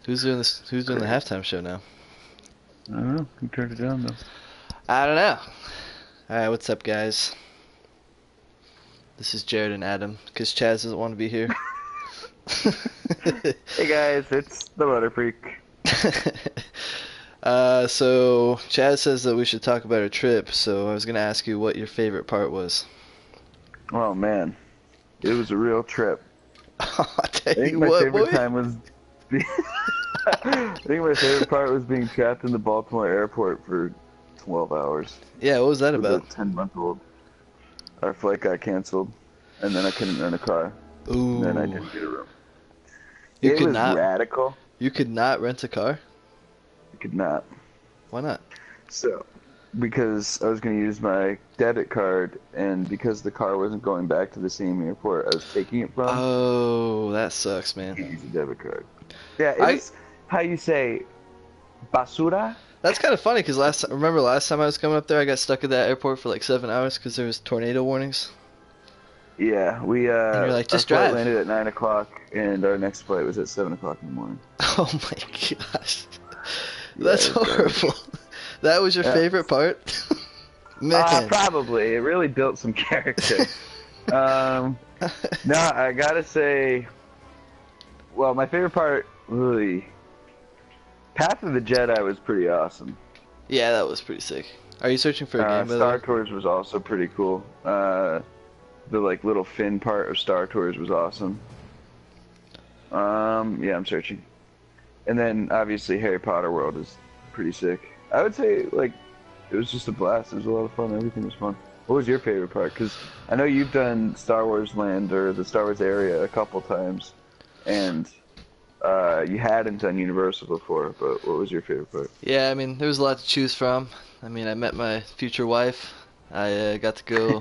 Who's doing this? Who's doing the halftime show now? I don't know. Who turned it down though? I don't know. Alright, what's up, guys? This is Jared and Adam, because Chaz doesn't want to be here. Hey guys, it's the Butter Freak. So Chaz says that we should talk about our trip, so I was going to ask you what your favorite part was. Oh man, it was a real trip. I'll tell I think you my what, favorite boy. time was. I think my favorite part was being trapped in the Baltimore airport for 12 hours Yeah, what was that with a about? 10-month-old. Our flight got canceled, and then I couldn't rent a car, and then I Ooh. didn't get a room. You It could was not radical. You could not rent a car? I could not. Why not? So, because I was going to use my debit card, and because the car wasn't going back to the same airport I was taking it from, Oh, that sucks, I man. can't use a debit card. Yeah, I- it's how you say basura. That's kind of funny because remember last time I was coming up there, I got stuck at that airport for like 7 hours because there was tornado warnings. Yeah, we And you're like, our just flight drive. landed at 9 o'clock, and our next flight was at 7 o'clock in the morning. Oh my gosh, Yeah, that's it was garbage. horrible. That was your Yeah. favorite part, man. Probably. It really built some character. No, I gotta say, well, my favorite part, really, Path of the Jedi was pretty awesome. Yeah, that was pretty sick. Are you searching for a game, by the Star way? Tours was also pretty cool. The like little fin part of Star Tours was awesome. Yeah, I'm searching. And then obviously Harry Potter World is pretty sick. I would say like it was just a blast. It was a lot of fun. Everything was fun. What was your favorite part? Because I know you've done Star Wars Land or the Star Wars area a couple times, and you hadn't done Universal before. But what was your favorite part? Yeah, I mean, there was a lot to choose from. I mean, I met my future wife. I got to go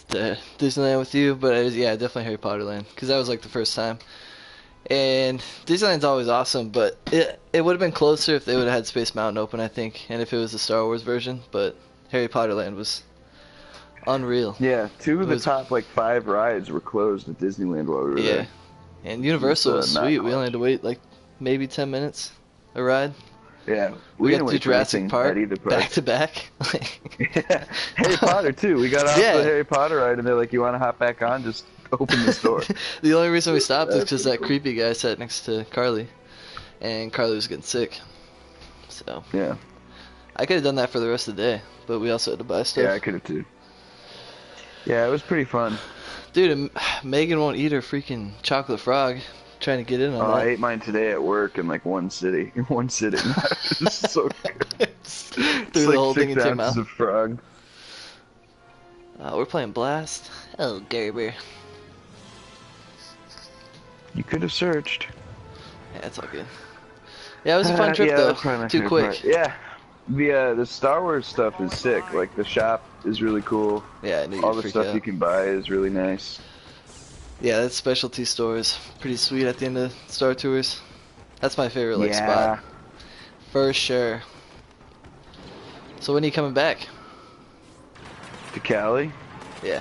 to Disneyland with you, but yeah, definitely Harry Potter Land because that was like the first time. And Disneyland's always awesome, but it would have been closer if they would have had Space Mountain open, I think, and if it was the Star Wars version. But Harry Potter Land was unreal. Yeah, two of It the was- top like 5 rides were closed at Disneyland while we were Yeah, there. and Universal was not sweet. We much. only had to wait like maybe 10 minutes a ride. Yeah, We got didn't to wait for Jurassic anything Park at either back park. to back. Yeah, Harry Potter too. We got off Yeah. the Harry Potter ride, and they're like, "You want to hop back on? Just open the store." The only reason we stopped is That's because pretty that cool. creepy guy sat next to Carly, and Carly was getting sick. So Yeah, I could have done that for the rest of the day, but we also had to buy stuff. yeah, I could have too. Yeah, it was pretty fun. Dude, and Megan won't eat her freaking chocolate frog. Trying to get in on I that. ate mine today at work in like one sitting. One sitting. It was so good. Threw It's the like whole thing 6 into your ounces mouth. of frog. We're playing Blast. Oh, Gerber. You could have searched. Yeah, it's all good. Yeah, it was a fun trip Yeah, though. that's probably my Too favorite quick. part. Yeah, the Star Wars stuff is sick. Like the shop is really cool. Yeah, I knew All you'd the freak stuff out. you can buy is really nice. Yeah, that specialty store is pretty sweet at the end of Star Tours. That's my favorite like Yeah. spot. For sure. So when are you coming back? To Cali. Yeah.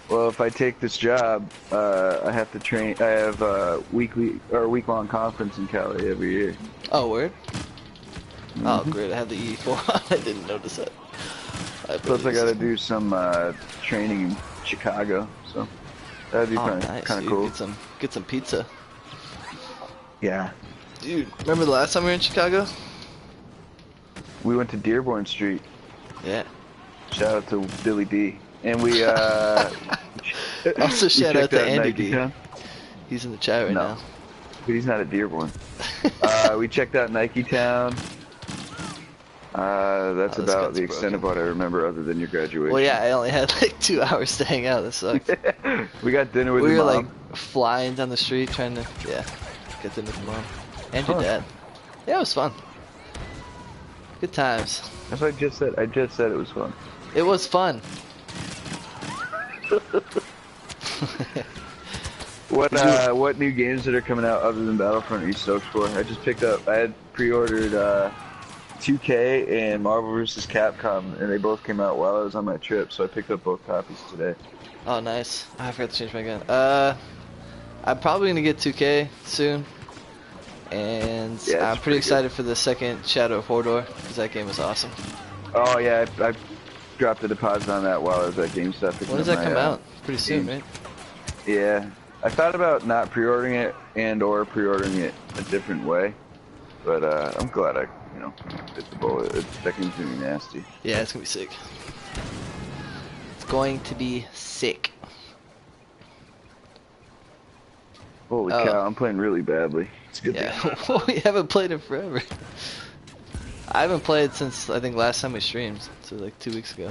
Well, if I take this job, I have to train. I have a weekly or week-long conference in Cali every year. Oh, word? Oh, Mhm. great. I have the E4. I didn't notice that. Plus, I gotta do some training in Chicago, so that'd be Oh, kind nice, of dude. cool. Get some pizza. Yeah, Dude, remember the last time we were in Chicago? we went to Dearborn Street. Yeah. Shout out to Billy D. And we Also we shout out checked to Andy Nike D. Town. He's in the chat right No. But he's not at Dearborn. We checked out Nike Town. That's Oh, this about guy's the extent of broken. what I remember other than your graduation. Well, yeah, I only had like 2 hours to hang out. That sucked. We got dinner with We your were mom. like flying down the street trying to, get them with mom and your Huh. dad. Yeah, it was fun. Good times. That's what I just said. I just said it was fun. It was fun. What new games that are coming out other than Battlefront are you stoked for? I just picked up. I had pre-ordered 2K and Marvel vs. Capcom, and they both came out while I was on my trip, so I picked up both copies today. Oh, nice. I forgot to change my gun. I'm probably gonna get 2K soon. And Yeah, I'm it's pretty pretty good. excited for the second Shadow of Mordor because that game was awesome. Oh yeah, I dropped a deposit on that while I was at GameStop When picking does up that my come out? Pretty soon, games. right? Yeah, I thought about not pre-ordering it and/or pre-ordering it a different way, but I'm glad I, bit the bullet. That game's gonna be nasty. Yeah, it's gonna be sick. It's going to be sick. Holy Oh, cow, I'm playing really badly. It's a good thing yeah. I'm not We haven't played it forever. I haven't played since I think last time we streamed, so like 2 weeks ago.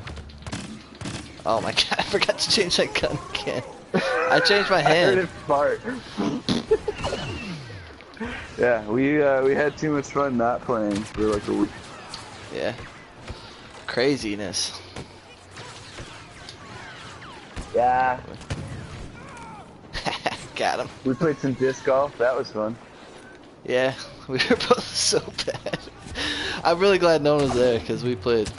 Oh my god, I forgot to change that gun again. I changed my I heard hand. it fart. Yeah, we had too much fun not playing for like a week. Yeah. Craziness. Yeah. Got him. We played some disc golf. That was fun. Yeah, we were both so bad. I'm really glad no one was there because we played.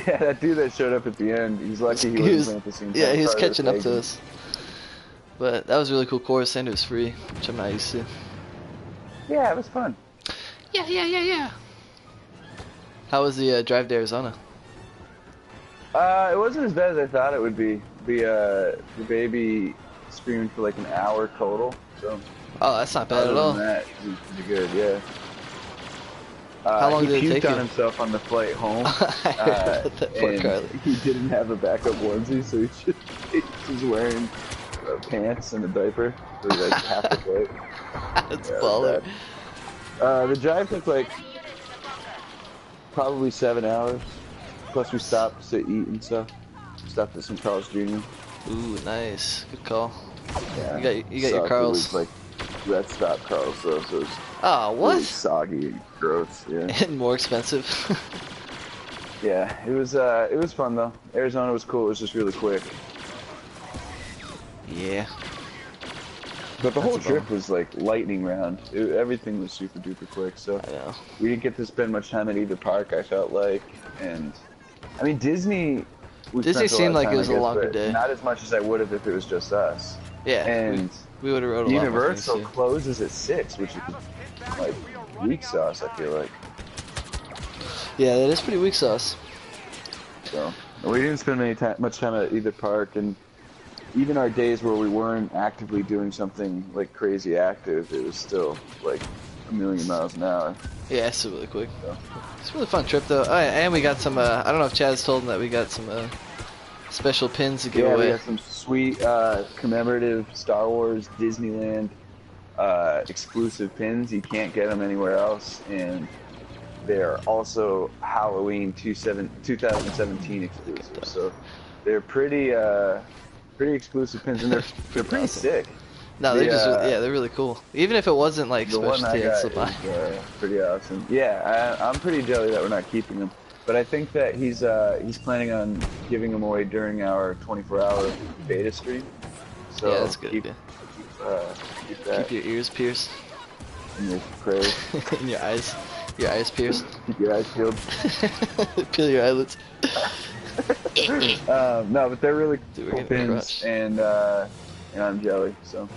Yeah, that dude that showed up at the end, he's lucky he He wasn't was, playing at the same time. yeah, he was Probably catching up would've to tagged us. But that was a really cool course and it was free, which I'm not used to. him. Yeah, it was fun. Yeah. How was the drive to Arizona? It wasn't as bad as I thought it would be. The baby screamed for like an hour total, so Oh, that's not bad other at than all. that, it was pretty good, yeah. How long He did it take puked on you? himself on the flight home, I heard about that poor and Carly. he didn't have a backup onesie, so he was wearing pants and a diaper for like half the flight. That's Yeah, it was baller. bad. The drive took like probably 7 hours. Plus we stopped to eat and stuff. Stopped at some Carl's Jr. Ooh, nice. Good call. Yeah, You got your sucked. Carl's. It was like rest stop Carl's though, so it was Oh, really what? soggy and gross. Yeah. And more expensive. Yeah, it was fun though. Arizona was cool. It was just really quick. Yeah. But the That's whole a trip bummer. was like lightning round. Everything was super duper quick. So I know. we didn't get to spend much time at either park. I felt like, and I mean Disney. We Disney spent a lot seemed of like it time, was I a guess, longer but day. not as much as I would have if it was just us. Yeah. And we would have rode a lot more things Universal too. closes at 6, which is like weak sauce. I feel like. Yeah, that is pretty weak sauce. So we didn't spend much time at either park, and even our days where we weren't actively doing something like crazy active, it was still like a million miles an hour. Yeah, it's still really quick. So. It's a really fun trip though. Oh, yeah, and we got some. I don't know if Chad's told him that we got some special pins to give Yeah, we away. got some sweet commemorative Star Wars Disneyland exclusive pins. You can't get them anywhere else, and they're also Halloween 2017 exclusive. So they're pretty exclusive pins, and they're pretty awesome. sick. No, they're just they're really cool. Even if it wasn't like The one specialty, I I'd got still buy. is pretty awesome. Yeah, I'm pretty jelly that we're not keeping them, but I think that he's planning on giving them away during our 24-hour beta stream. So Yeah, that's good. Keep, keep that Keep your ears pierced in your prayers. and your eyes pierced. Keep your eyes peeled. Peel your eyelids. No, but they're really Dude, we're cool getting pins, crushed. and I'm jelly, so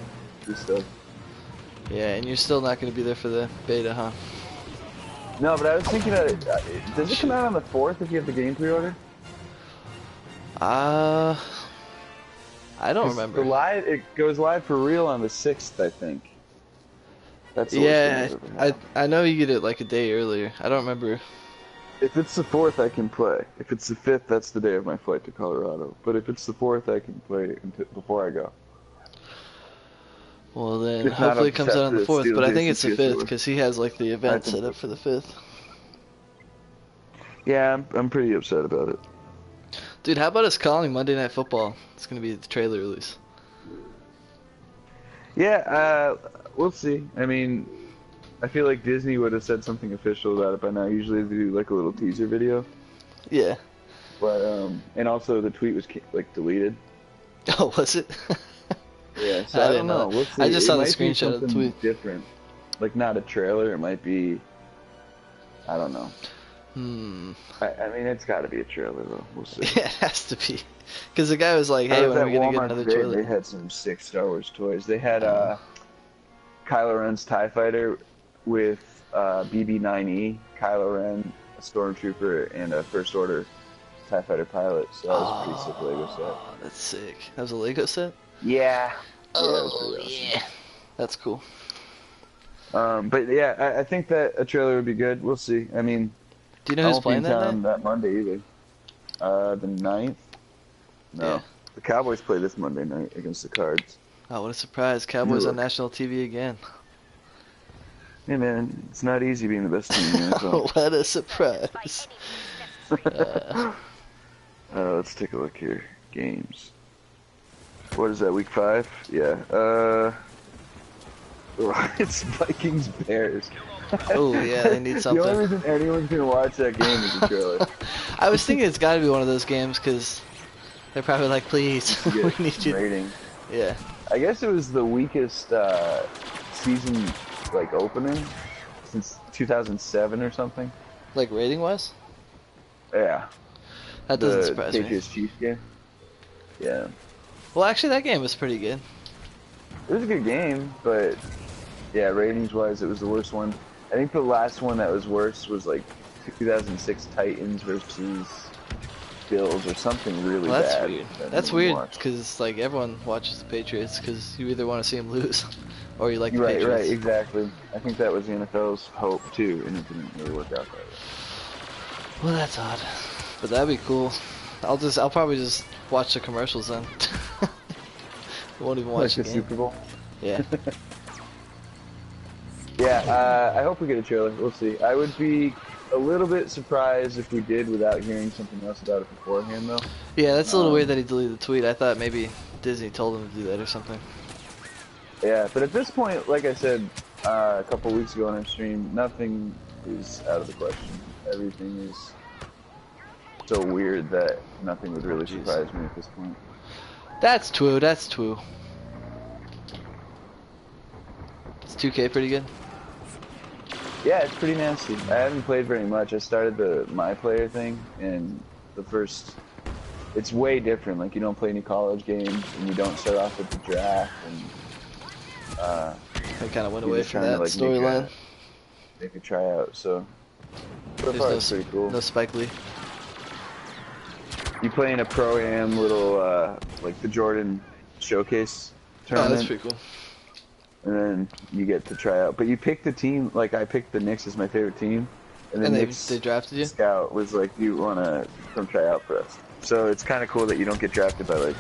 good stuff. Yeah, and you're still not going to be there for the beta, huh? No, but I was thinking that does it come out on the 4th if you have the game pre-order? I don't remember. It goes live for real on the 6th, I think. That's the Yeah, worst thing I've ever had. I know you get it like a day earlier. I don't remember. If it's the 4th, I can play. If it's the 5th, that's the day of my flight to Colorado. But if it's the 4th, I can play before I go. Well then, If not, hopefully I'll it comes just out have on the to 4th, steal but I think it's the Jason's 5th schedule. because he has like the event think set up for the 5th. Yeah, I'm pretty upset about it. Dude, how about us calling Monday Night Football? It's going to be the trailer release. Yeah, we'll see. I mean, I feel like Disney would have said something official about it by now. Usually they do like a little teaser video. Yeah. But and also the tweet was like deleted. Oh, was it? Yeah, so I I, didn't don't know. know. We'll see. I just saw It the might be screenshot of the something tweet. different. Like not a trailer. It might be. I don't know. I mean, it's got to be a trailer though. We'll see. Yeah, it has to be. Because the guy was like, I hey, was when are at we going to get Walmart another today, trailer? They had some sick Star Wars toys. They had Kylo Ren's TIE fighter with BB-9E, Kylo Ren, a stormtrooper, and a First Order TIE fighter pilot. So that was a pretty sick Lego Oh, that's sick. That was a Lego set? set. Yeah. Yeah, it was Oh, pretty awesome. yeah. That's cool. But yeah, I think that a trailer would be good. We'll see. I mean, Do you know I who's won't be playing in that town night? that Monday either. The 9th? No. Yeah. The Cowboys play this Monday night against the Cards. Oh, what a surprise. Cowboys on Look. national TV again. Hey man, it's not easy being the best team in the NFL. What a surprise. Let's take a look here. Games. What is that, week 5? Yeah. It's Vikings Bears. Oh, yeah, they need The only something. reason anyone's gonna watch that game is the trailer. I was thinking it's got to be one of those games because they're probably like, please, we Get need you. rating. Yeah. I guess it was the weakest season like opening since 2007 or something. Like rating wise? Yeah. That doesn't surprise me. Patriots Chiefs game. Yeah. Well, actually, that game was pretty good. It was a good game, but yeah, ratings wise, it was the worst one. I think the last one that was worse was like 2006 Titans versus Bills or something really Well, that's bad. weird. that That's no one weird watched. because like everyone watches the Patriots because you either want to see them lose or you like the Right, Patriots. right, exactly. I think that was the NFL's hope too, and it didn't really work out that way. Well, that's odd, but that'd be cool. I'll probably just watch the commercials then. I won't even watch Like the the game. Super Bowl. Yeah. Yeah, I hope we get a trailer. We'll see. I would be a little bit surprised if we did without hearing something else about it beforehand, though. Yeah, that's a little weird that he deleted the tweet. I thought maybe Disney told him to do that or something. Yeah, but at this point, like I said a couple weeks ago on our stream, nothing is out of the question. Everything is so weird that nothing would really Jeez. surprise me at this point. That's true. That's true. Is 2K pretty good? Yeah, it's pretty nasty. I haven't played very much. I started the My Player thing, and the first... It's way different. Like, you don't play any college games, and you don't start off with the draft, and... I kind of went you're away just from trying that to, like, storyline. make a tryout, so... So There's far, no, it's pretty cool. no Spike Lee. You play in a Pro-Am little, like, the Jordan Showcase Oh, tournament. that's pretty cool. And then you get to try out. But you pick the team, like I picked the Knicks as my favorite team. And then And Knicks they drafted you? scout was like, do you want to come try out for us? So it's kind of cool that you don't get drafted by like,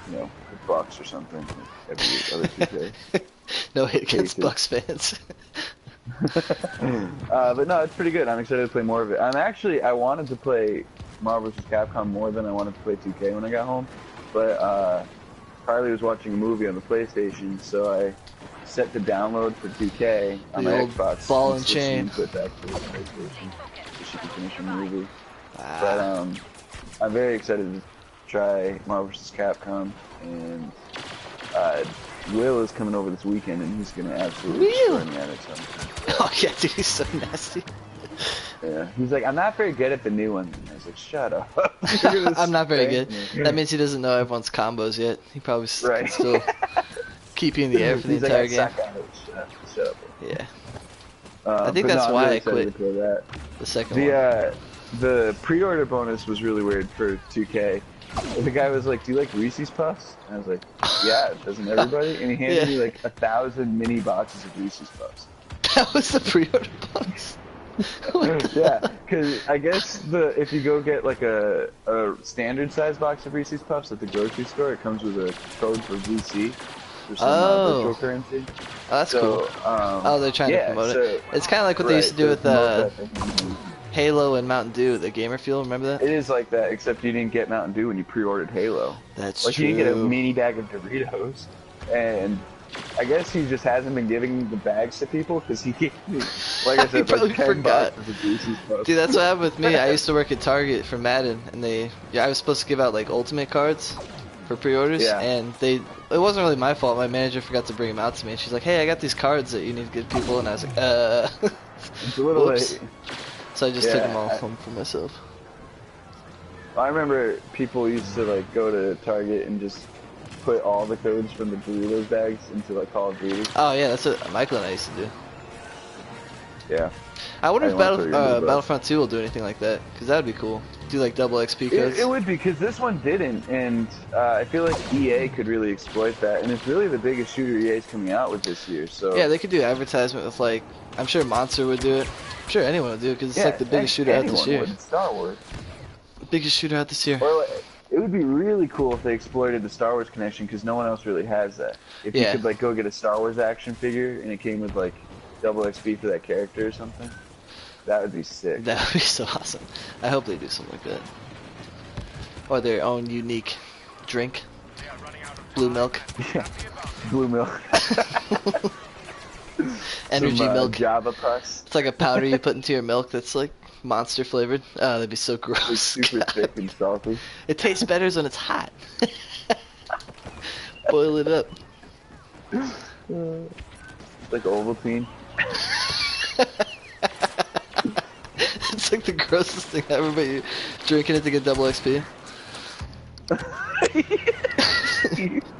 you know, the Bucks or something. Like every other 2K. No hate against Cases. Bucks fans. But no, it's pretty good. I'm excited to play more of it. I wanted to play Marvel vs. Capcom more than I wanted to play 2K when I got home. But Carly was watching a movie on the PlayStation, so I set the download for 2K on The my old Xbox. ball and so she chain. can put back to the PlayStation so she can finish the movie. Ah. But I'm very excited to try Marvel vs. Capcom, and Will is coming over this weekend, and he's gonna absolutely Will? destroy me at it. So, Oh yeah, dude, he's so nasty. yeah, he's like, I'm not very good at the new one. And I was like, shut up. You're gonna I'm not very good. spank me. That means he doesn't know everyone's combos yet. He probably Right. can still keep you in the air for the He's entire like, game. I suck at it. Shut up. Yeah, I think But that's I'm why really I excited quit to play that. the second one. The pre-order bonus was really weird for 2K. The guy was like, "Do you like Reese's Puffs?" And I was like, "Yeah, doesn't everybody?" And he handed me like 1,000 mini boxes of Reese's Puffs. That was the pre-order box. Yeah, because I guess if you go get like a standard size box of Reese's Puffs at the grocery store, it comes with a code for VC for some virtual currency. Oh, that's So, cool. Oh, they're trying to yeah, promote so- it. It's kind of like what they used to do with promote that thing. Halo and Mountain Dew, the Gamer Fuel. Remember that? It is like that, except you didn't get Mountain Dew when you pre-ordered Halo. That's Like true. you didn't get a mini bag of Doritos, and I guess he just hasn't been giving the bags to people because he gave me, like I He said, probably like 10 forgot. boxes of Reese's Puffs. Dude, that's what happened with me. I used to work at Target for Madden, and I was supposed to give out like Ultimate cards for pre-orders, Yeah. and it wasn't really my fault. My manager forgot to bring them out to me, and she's like, "Hey, I got these cards that you need to give people," and I was like, It's a little Whoops. late. So I just took Yeah, them all home for myself. I remember people used to like go to Target and just put all the codes from the Doritos bags into like Call of Duty. Oh yeah, that's what Michael and I used to do. Yeah. I wonder I if didn't want to throw you under the bus. Battlefront 2 will do anything like that, because that would be cool. Do like double XP codes. It would be, because this one didn't, and I feel like EA could really exploit that, and it's really the biggest shooter EA's coming out with this year, so... Yeah, they could do advertisement with, like, I'm sure Monster would do it. I'm sure anyone would do it, because it's like the biggest shooter out this year. Would. Star Wars. Biggest shooter out this year. Or, like, it would be really cool if they exploited the Star Wars connection, because no one else really has that. If you could, like, go get a Star Wars action figure, and it came with, like, double XP for that character or something, that would be sick. That would be so awesome. I hope they do something like that. Or their own unique drink. Blue milk. Yeah. Blue milk. Energy milk. Java Plus. It's like a powder you put into your milk that's like Monster flavored. Oh, that'd be so gross. It's super thick and salty. It tastes better when it's hot. Boil it up. Like Ovaltine. It's like the grossest thing ever, but you're drinking it to get double XP.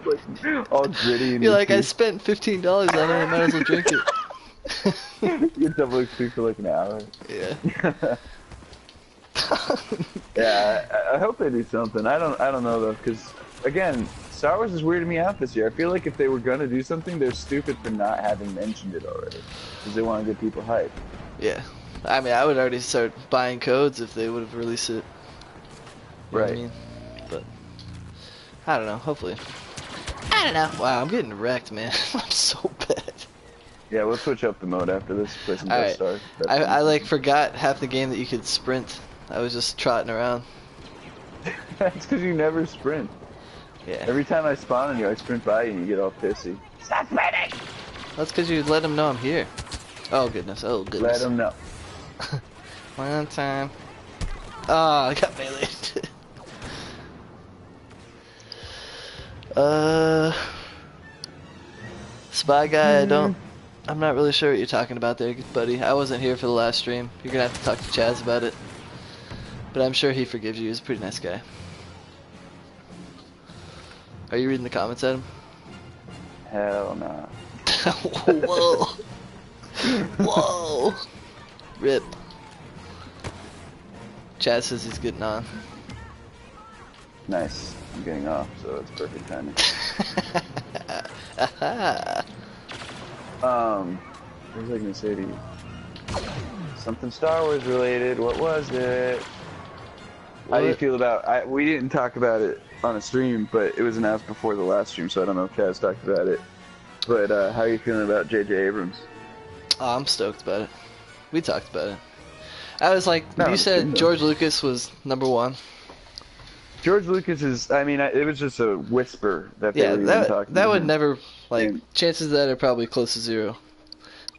Like, all gritty and you're like, I teeth. spent $15 on it, I might as well drink it. You get double XP for like an hour. Yeah. Yeah, I hope they do something. I don't know though, because again, Star Wars is weirding me out this year. I feel like if they were gonna do something, they're stupid for not having mentioned it already, because they want to get people hyped. Yeah. I mean, I would already start buying codes if they would have released it. You know what I mean? But I don't know. Hopefully. I don't know. Wow, I'm getting wrecked, man. I'm so bad. Yeah, we'll switch up the mode after this. Play some Alright. Star. I like forgot half the game that you could sprint. I was just trotting around. That's because you never sprint. Yeah. Every time I spawn on you, I sprint by you and you get all pissy. Stop sprinting! That's because you let them know I'm here. Oh goodness. Oh goodness. Let them know. One time. Oh, I got meleeed. Spy guy, I'm not really sure what you're talking about there, buddy. I wasn't here for the last stream. You're gonna have to talk to Chaz about it. But I'm sure he forgives you. He's a pretty nice guy. Are you reading the comments, Adam? Hell no. Whoa. Whoa. Rip. Chaz says he's getting on. Nice. I'm getting off, so it's perfect timing. What was I gonna say to you? Something Star Wars related. What was it? How do you feel about? We didn't talk about it on a stream, but it was announced before the last stream, so I don't know if Kaz talked about it. But how are you feeling about J.J. Abrams? Oh, I'm stoked about it. We talked about it. I was like, No, you said George Lucas was #1. George Lucas is. I mean, it was just a whisper that they Yeah, were even talking. that to would him. never like. And- chances of that are probably close to 0.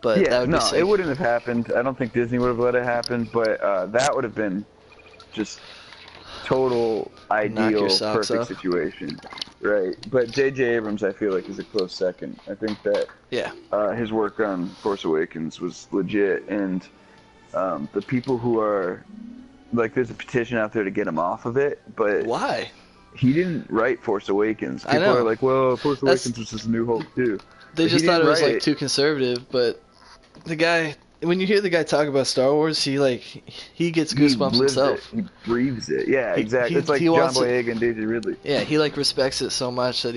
But Yeah, that would no, be sick. it wouldn't have happened. I don't think Disney would have let it happen, but that would have been just total ideal, your socks perfect off. situation, right? But J.J. Abrams, I feel like, is a close second. I think that Yeah. his work on Force Awakens was legit, and the people who are like, there's a petition out there to get him off of it, but Why? he didn't write Force Awakens. I People know. are like, well, Force That's- Awakens was just a New Hope too. They But just he thought it didn't was write like it. too conservative, but the guy, when you hear the guy talk about Star Wars, he gets goosebumps He lives himself. it. He breathes it. Yeah, exactly. It's like he John wants it- Boyega and Daisy Ridley. Yeah, he like respects it so much that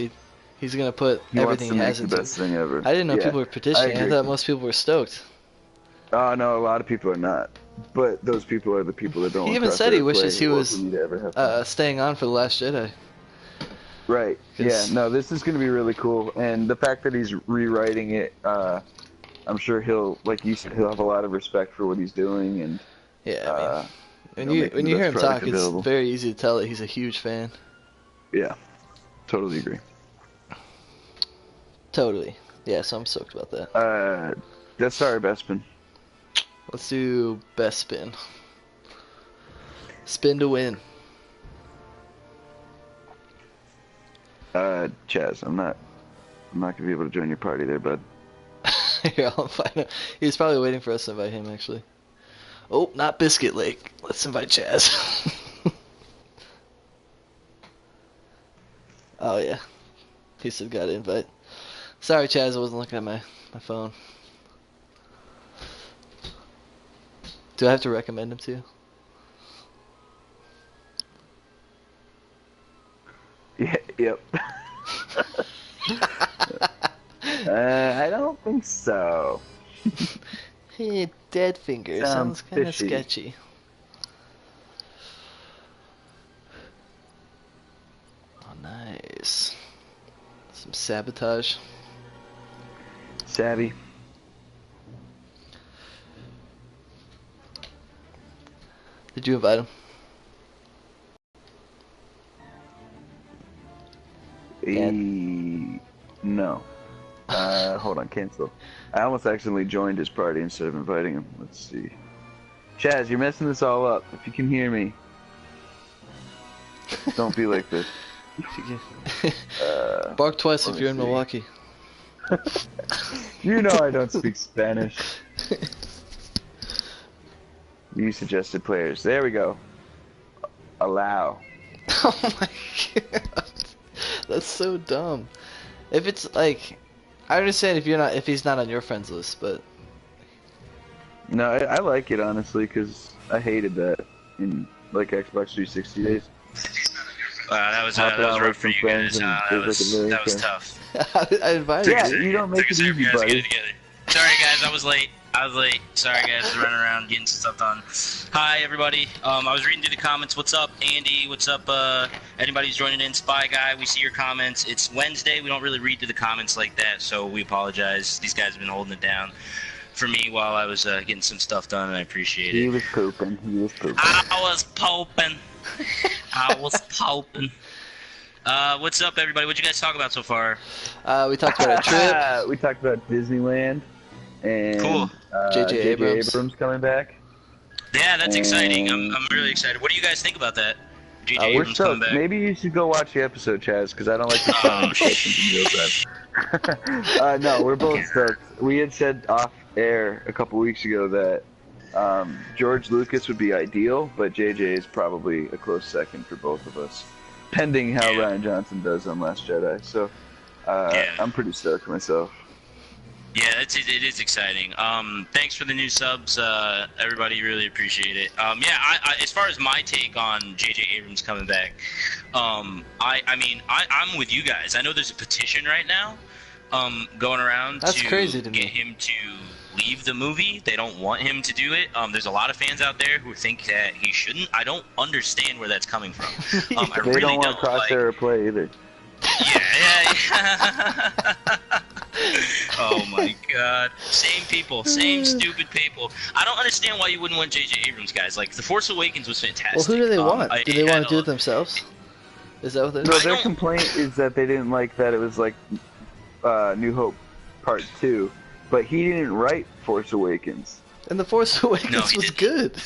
he's gonna put He wants everything to he make has the into best it. thing ever. I didn't know Yeah, people were petitioning. I agree. thought most people were stoked. Oh no, a lot of people are not. But those people are the people that don't. He want even Crosshair said he to wishes play he or was for me to ever have fun. staying on for The Last Jedi. Right. 'Cause- Yeah. No, this is going to be really cool, and the fact that he's rewriting it, I'm sure he'll, like you said, he'll have a lot of respect for what he's doing, and Yeah, I mean, when know, you making when the you hear him best talk, product available. it's very easy to tell that he's a huge fan. yeah, totally agree. Totally. Yeah, so I'm stoked about that. Death Star or Bespin? Let's do best spin. Spin to win. Chaz, I'm not gonna be able to join your party there, bud. Here, I'll find out. He's probably waiting for us to invite him, actually. Oh, not Biscuit Lake. Let's invite Chaz. Oh, yeah. He said got an invite. Sorry, Chaz, I wasn't looking at my phone. Do I have to recommend him to you? Yeah, yep. I don't think so. Hey, dead finger. Sounds kind of fishy. sketchy. Oh, nice. Some sabotage. Savvy. Did you invite him? No. Hold on, cancel. I almost accidentally joined his party instead of inviting him. Let's see. Chaz, you're messing this all up. If you can hear me, don't be like this. Bark twice if you're in Milwaukee. You know I don't speak Spanish. You suggested players. There we go. Allow. Oh my god. That's so dumb. If it's like, I understand if he's not on your friends list, but no, I like it honestly because I hated that in like Xbox 360 days. That was rough for you guys. That was tough. I invited you. You don't make it easy, buddy. Sorry guys, I was late. Sorry guys, I was running around getting some stuff done. Hi everybody. I was reading through the comments. What's up, Andy? What's up, anybody who's joining in? Spy Guy, we see your comments. It's Wednesday. We don't really read through the comments like that, so we apologize. These guys have been holding it down for me while I was getting some stuff done, and I appreciate it. He was pooping. I was poping. What's up, everybody? What'd you guys talk about so far? We talked about a trip. We talked about Disneyland and cool. J.J. Abrams coming back. Yeah, that's exciting. I'm really excited. What do you guys think about that? J.J. Abrams coming back. Maybe you should go watch the episode, Chaz, because I don't like the sound of questions in real time. No, we're both stoked. We had said off air a couple weeks ago that George Lucas would be ideal, but JJ is probably a close second for both of us, pending how Ryan Johnson does on Last Jedi. So I'm pretty stoked myself. Yeah, it is exciting. Thanks for the new subs, everybody. Really appreciate it. I as far as my take on J.J. Abrams coming back, I'm with you guys. I know there's a petition right now going around crazy to get him to leave the movie. They don't want him to do it. There's a lot of fans out there who think that he shouldn't. I don't understand where that's coming from. I they really don't want Crosshair to play either. Yeah. Oh my god. Same people. Same stupid people. I don't understand why you wouldn't want J.J. Abrams, guys. Like, The Force Awakens was fantastic. Well, who do they want? Do they want to do it themselves? Is that what they're doing? No, their complaint is that they didn't like that it was like New Hope Part 2, but he didn't write Force Awakens. And The Force Awakens was good.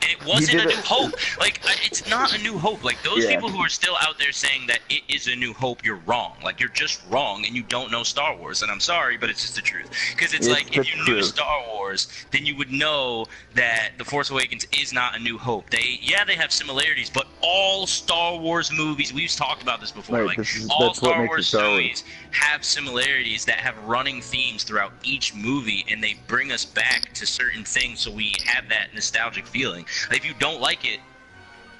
And it wasn't A New Hope. Like, it's not A New Hope. Like, those people who are still out there saying that it is A New Hope, you're wrong. Like, you're just wrong, and you don't know Star Wars. And I'm sorry, but it's just the truth. Because it's like, if you knew Star Wars, then you would know that The Force Awakens is not A New Hope. They have similarities, but all Star Wars movies, we've talked about this before, right, all Star Wars movies have similarities that have running themes throughout each movie, and they bring us back to certain things so we have that nostalgic feeling. If you don't like it,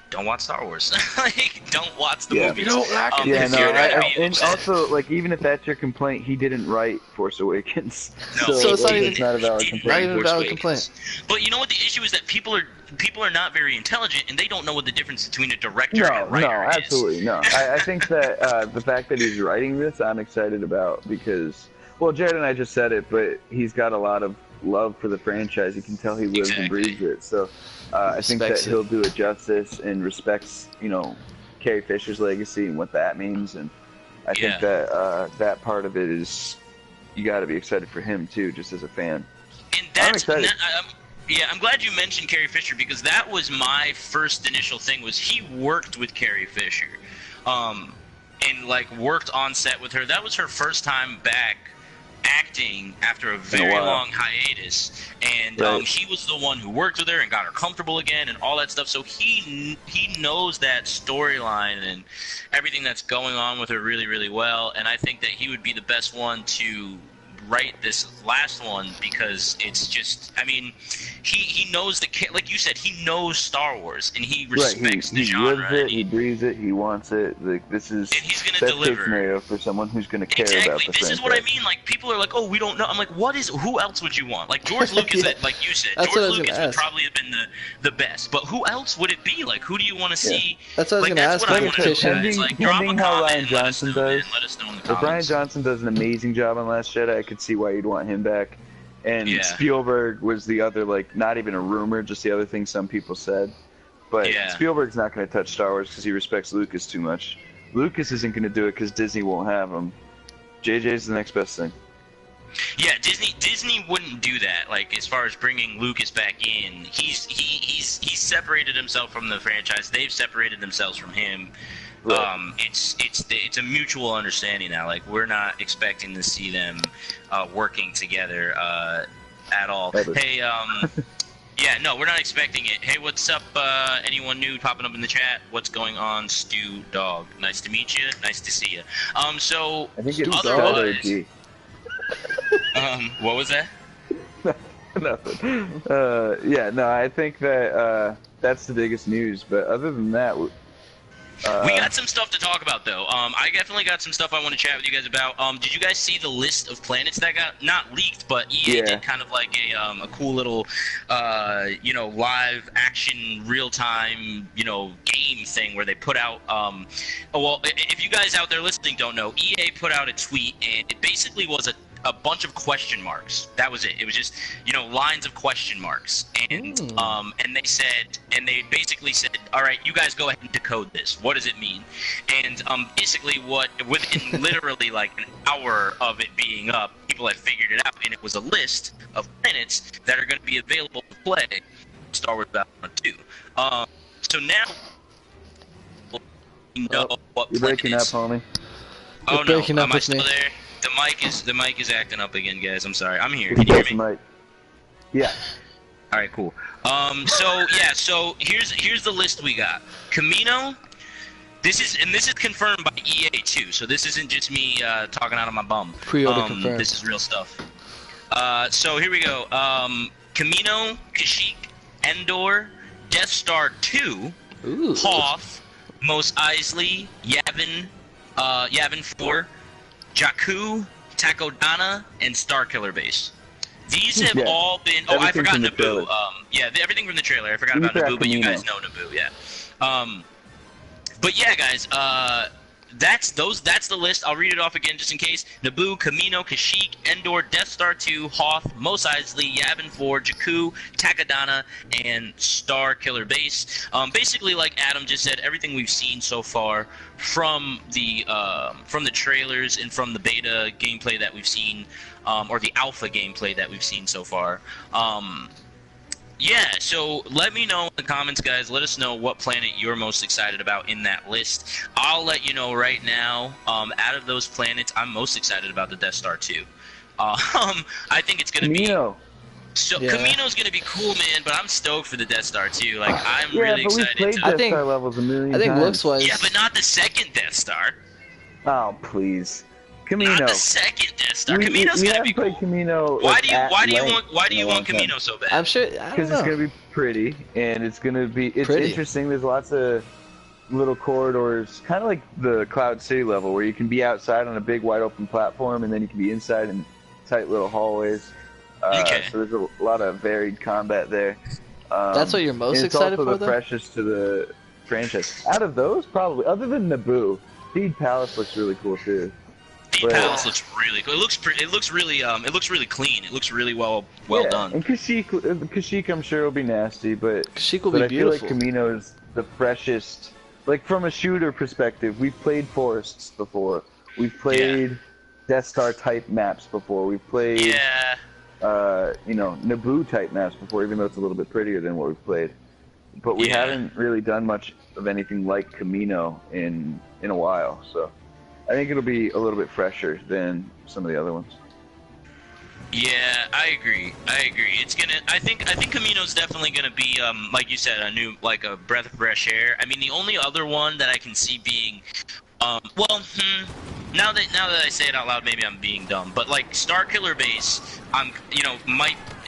don't watch Star Wars. Like, don't watch the movies. You don't like it. And also, like, even if that's your complaint, he didn't write Force Awakens. No, so it's not a valid complaint. Not even a valid complaint. But you know what the issue is? That people are not very intelligent, and they don't know what the difference between a director and a writer is. No, absolutely no. I think that the fact that he's writing this, I'm excited about because, well, Jared and I just said it, but he's got a lot of love for the franchise. You can tell he lives and breathes it. So I think that he'll do it justice and respects, Carrie Fisher's legacy and what that means. And I think that that part of it is, you got to be excited for him too, just as a fan. And that's, I'm excited. I'm glad you mentioned Carrie Fisher, because that was my first initial thing. Was he worked with Carrie Fisher, and like worked on set with her. That was her first time back acting after a very long hiatus, and he was the one who worked with her and got her comfortable again and all that stuff. So he knows that storyline and everything that's going on with her really, really well. And I think that he would be the best one to write this last one, because it's just, I mean, he knows like you said, he knows Star Wars and he respects the genre. He lives it, he breathes it, he wants it. Like, this is and he's gonna deliver scenario for someone who's gonna care about the This franchise. is what I mean. Like, people are like, oh, we don't know. I'm like, who else would you want? Like, George Lucas, like you said, George Lucas would probably have been the best. But who else would it be? Like, who do you want to see? That's what I was gonna ask. Pending like, drop a how comment Rian Johnson does. let us know in the If Rian comments. Johnson does an amazing job on Last Jedi, I could see why you'd want him back. And Spielberg was the other, like, not even a rumor, just the other thing some people said. But Spielberg's not going to touch Star Wars because he respects Lucas too much. Lucas isn't going to do it because Disney won't have him. JJ's the next best thing. Yeah, Disney wouldn't do that. Like, as far as bringing Lucas back in, he's separated himself from the franchise. They've separated themselves from him. Right. It's a mutual understanding now. Like, we're not expecting to see them working together at all. Hey, yeah, no, we're not expecting it. Hey, what's up? Anyone new popping up in the chat? What's going on, Stu Dog? Nice to meet you. Nice to see you. So I think it's otherwise, what was that? Nothing. Yeah, no, I think that that's the biggest news. But other than that, we got some stuff to talk about, though. I definitely got some stuff I want to chat with you guys about. Did you guys see the list of planets that got not leaked, but EA did kind of like a cool little, live action, real time, game thing where they put out. Well, if you guys out there listening don't know, EA put out a tweet, and it basically was a bunch of question marks. That was it. It was just, lines of question marks. And they basically said, all right, you guys go ahead and decode this. What does it mean? And basically within literally like an hour of it being up, people had figured it out, and it was a list of planets that are going to be available to play Star Wars Battlefront 2. So now we know what you're breaking up, homie. Oh no, am I still there? The mic is acting up again, guys. I'm sorry. I'm here. Can you hear me? Yeah. All right, cool. So here's the list we got. Kamino. This is confirmed by EA too. So this isn't just me talking out of my bum. Pre-order confirmed. This is real stuff. So here we go. Kamino, Kashyyyk, Endor, Death Star 2, Hoth, Mos Eisley, Yavin 4. Jakku, Takodana, and Starkiller Base. These have all been. Oh, I forgot Naboo. Everything from the trailer. I forgot about Naboo, but you guys know Naboo, yeah. But yeah, guys. That's the list. I'll read it off again just in case. Naboo, Kamino, Kashyyyk, Endor, Death Star 2, Hoth, Mos Eisley, Yavin 4, Jakku, Takodana, and Starkiller Base. Basically, like Adam just said, everything we've seen so far from the trailers and from the beta gameplay that we've seen, or the alpha gameplay that we've seen so far. Yeah, so let me know in the comments, guys. Let us know what planet you're most excited about in that list. I'll let you know right now, out of those planets, I'm most excited about the Death Star 2. I think it's going to be... Kamino's going to be cool, man, but I'm stoked for the Death Star 2. Like, I'm really excited. I think Star levels a million times. looks-wise... Yeah, but not the second Death Star. Oh, please. Kamino. Not the second Death Star. Kamino's gonna be cool. Kamino, why do you want Kamino so bad? I'm sure because it's gonna be pretty, and it's gonna be interesting. There's lots of little corridors, kind of like the Cloud City level, where you can be outside on a big wide open platform, and then you can be inside in tight little hallways. So there's a lot of varied combat there. That's what you're most excited for, it's also the freshest to the franchise. Out of those, probably, other than Naboo, Theed Palace looks really cool too. The palace looks really cool. It looks really clean. It looks really well done. And Kashyyyk, I'm sure will be nasty, but Kashyyyk will be beautiful. I feel like Kamino is the freshest. Like, from a shooter perspective, we've played forests before. We've played Death Star type maps before. We've played Naboo type maps before, even though it's a little bit prettier than what we've played. But we haven't really done much of anything like Kamino in a while, so I think it'll be a little bit fresher than some of the other ones. Yeah, I agree. It's gonna. I think Camino's definitely gonna be, like you said, a new, like a breath of fresh air. I mean, the only other one that I can see being, well, now that I say it out loud, maybe I'm being dumb. But like Starkiller Base,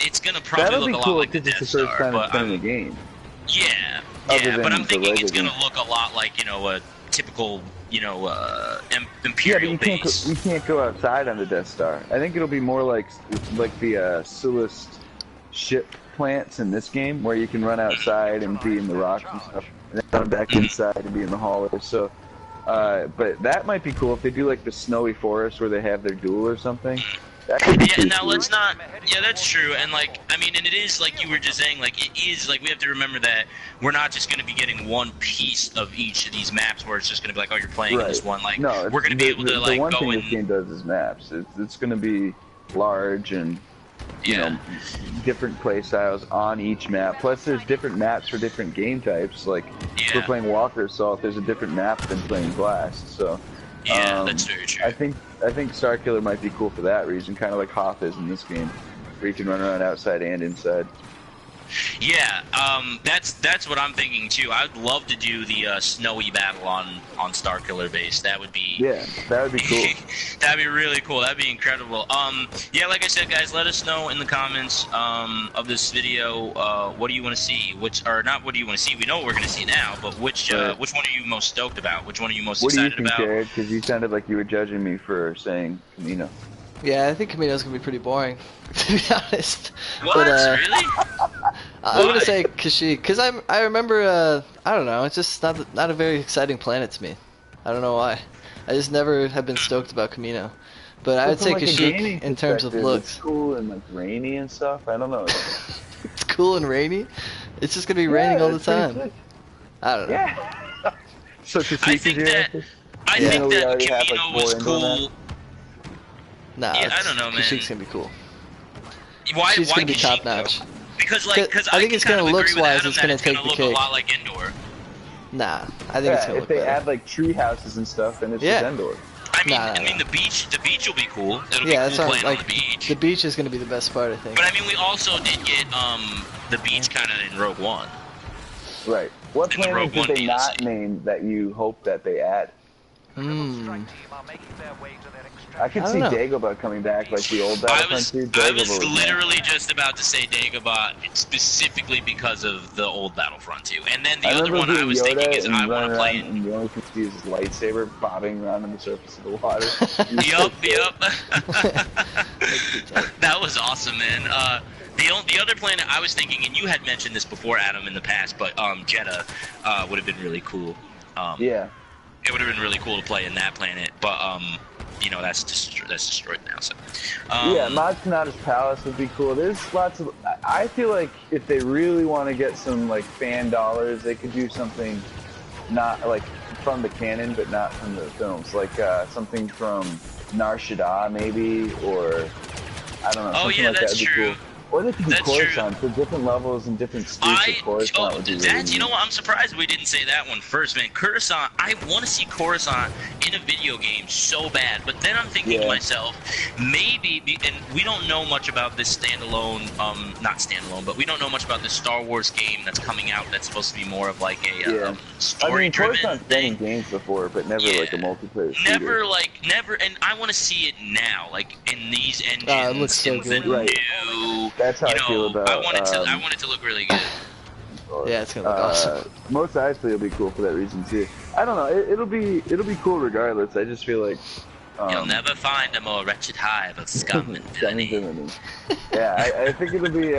it's gonna probably That'll look be a lot cool like the because Death it's the first Star. time it's But been in the game. yeah, Other yeah. than But I'm the thinking Lego it's gonna game. look a lot like a typical, Yeah, but Imperial you can't base. you can't go outside on the Death Star. I think it'll be more like the Sullust ship plants in this game, where you can run outside and be in the rocks and stuff, and then run back inside and be in the hallway. So, but that might be cool if they do like the snowy forest where they have their duel or something. That could be Yeah, pretty now cool. let's not. Yeah, that's true. And like, I mean, and it is like you were just saying. Like, it is like we have to remember that we're not just going to be getting one piece of each of these maps where it's just going to be like, oh, you're playing in this one. Like, No, we're going to be able to like the one go thing in. this game does is maps. It's going to be large and you Yeah. know different play styles on each map. Plus, there's different maps for different game types. Like if we're Yeah. playing Walker Assault, there's a different map than playing Blast. So Yeah, that's very true. I think Starkiller might be cool for that reason, kind of like Hoth is in this game, where you can run around outside and inside. Yeah, that's what I'm thinking too. I'd love to do the snowy battle on Starkiller Base. That would be Yeah, that would be cool. that'd be really cool. That'd be incredible. Yeah, like I said, guys, let us know in the comments of this video. What do you want to see? Or not? What do you want to see? We know what we're going to see now, but which one are you most stoked about? Which one are you most What do you excited think, about? Jared? Because you sounded like you were judging me for saying Camino. Yeah, I think Camino's gonna be pretty boring, to be honest. What? But, Really? I'm Why? gonna say Kashyyyk, cause I remember I don't know, it's just not a very exciting planet to me. I don't know why. I just never have been stoked about Camino. But I would say From, like, a gaming Kashyyyk in terms of perspective, looks. It's cool and like rainy and stuff. I don't know. It's cool and rainy. It's just gonna be raining all the it's pretty time. sick. I don't know. Yeah. So Kashyyyk I is think your that answer? I Yeah. think We that already have, like, Camino was 4 indoor cool. Nah, Yeah, I don't know, man. Kashyyy's gonna be cool. Why? She's why gonna be Kashyyyk, top notch. though? Because I think it's gonna looks wise, it's gonna it's take gonna the look cake. a lot like Indoor. Nah, I think it's Yeah, gonna if look they better. add like tree houses and stuff, then it's Yeah. just indoor. I mean, the beach will be cool. It'll Yeah, be that's cool not playing like on the beach. the beach is gonna be the best part, I think. But I mean, we also did get the beach kind of in Rogue One. Right. What In the planets Rogue did One they not DLC. name that you hope that they add? I could I see don't know. Dagobah coming back like the old I Battlefront 2. was Dagobah was literally just about to say Dagobah specifically because of the old Battlefront 2. And then the I other remember one I being was thinking Yoda is and I want running to play around, and you only can see his lightsaber bobbing around on the surface of the water. Yup. That was awesome, man. The other planet I was thinking, and you had mentioned this before, Adam, in the past, but Jeddah would have been really cool. Yeah. It would have been really cool to play in that planet, but that's destroyed now. So Yeah, Maz Kanata's palace would be cool. There's lots of. I feel like if they really want to get some like fan dollars, they could do something not like from the canon, but not from the films. Like something from Nar Shaddaa maybe, or I don't know. Oh, something yeah, like that's that would be true. cool. Or they could do That's true. Coruscant for different levels and different streets of Coruscant. Would be really you know neat. what? I'm surprised we didn't say that one first, man. Coruscant, I want to see Coruscant in a video game so bad, but then I'm thinking to Yeah. myself, maybe, and we don't know much about this standalone, not standalone, but we don't know much about this Star Wars game that's coming out that's supposed to be more of like a Yeah. I mean, story-driven Coruscant's been in thing. games before, but never like a Yeah. multiplayer shooter. Never, and I want to see it now, like in these engines, it looks so in good. the Right. new. That's how You I feel know, about. I want it to look really good. Yeah, it's gonna look awesome. Most Eisley will be cool for that reason too. I don't know. It'll be cool regardless. I just feel like You'll never find a more wretched hive of scum and Scum and villainy. villainy. Yeah, I think it'll be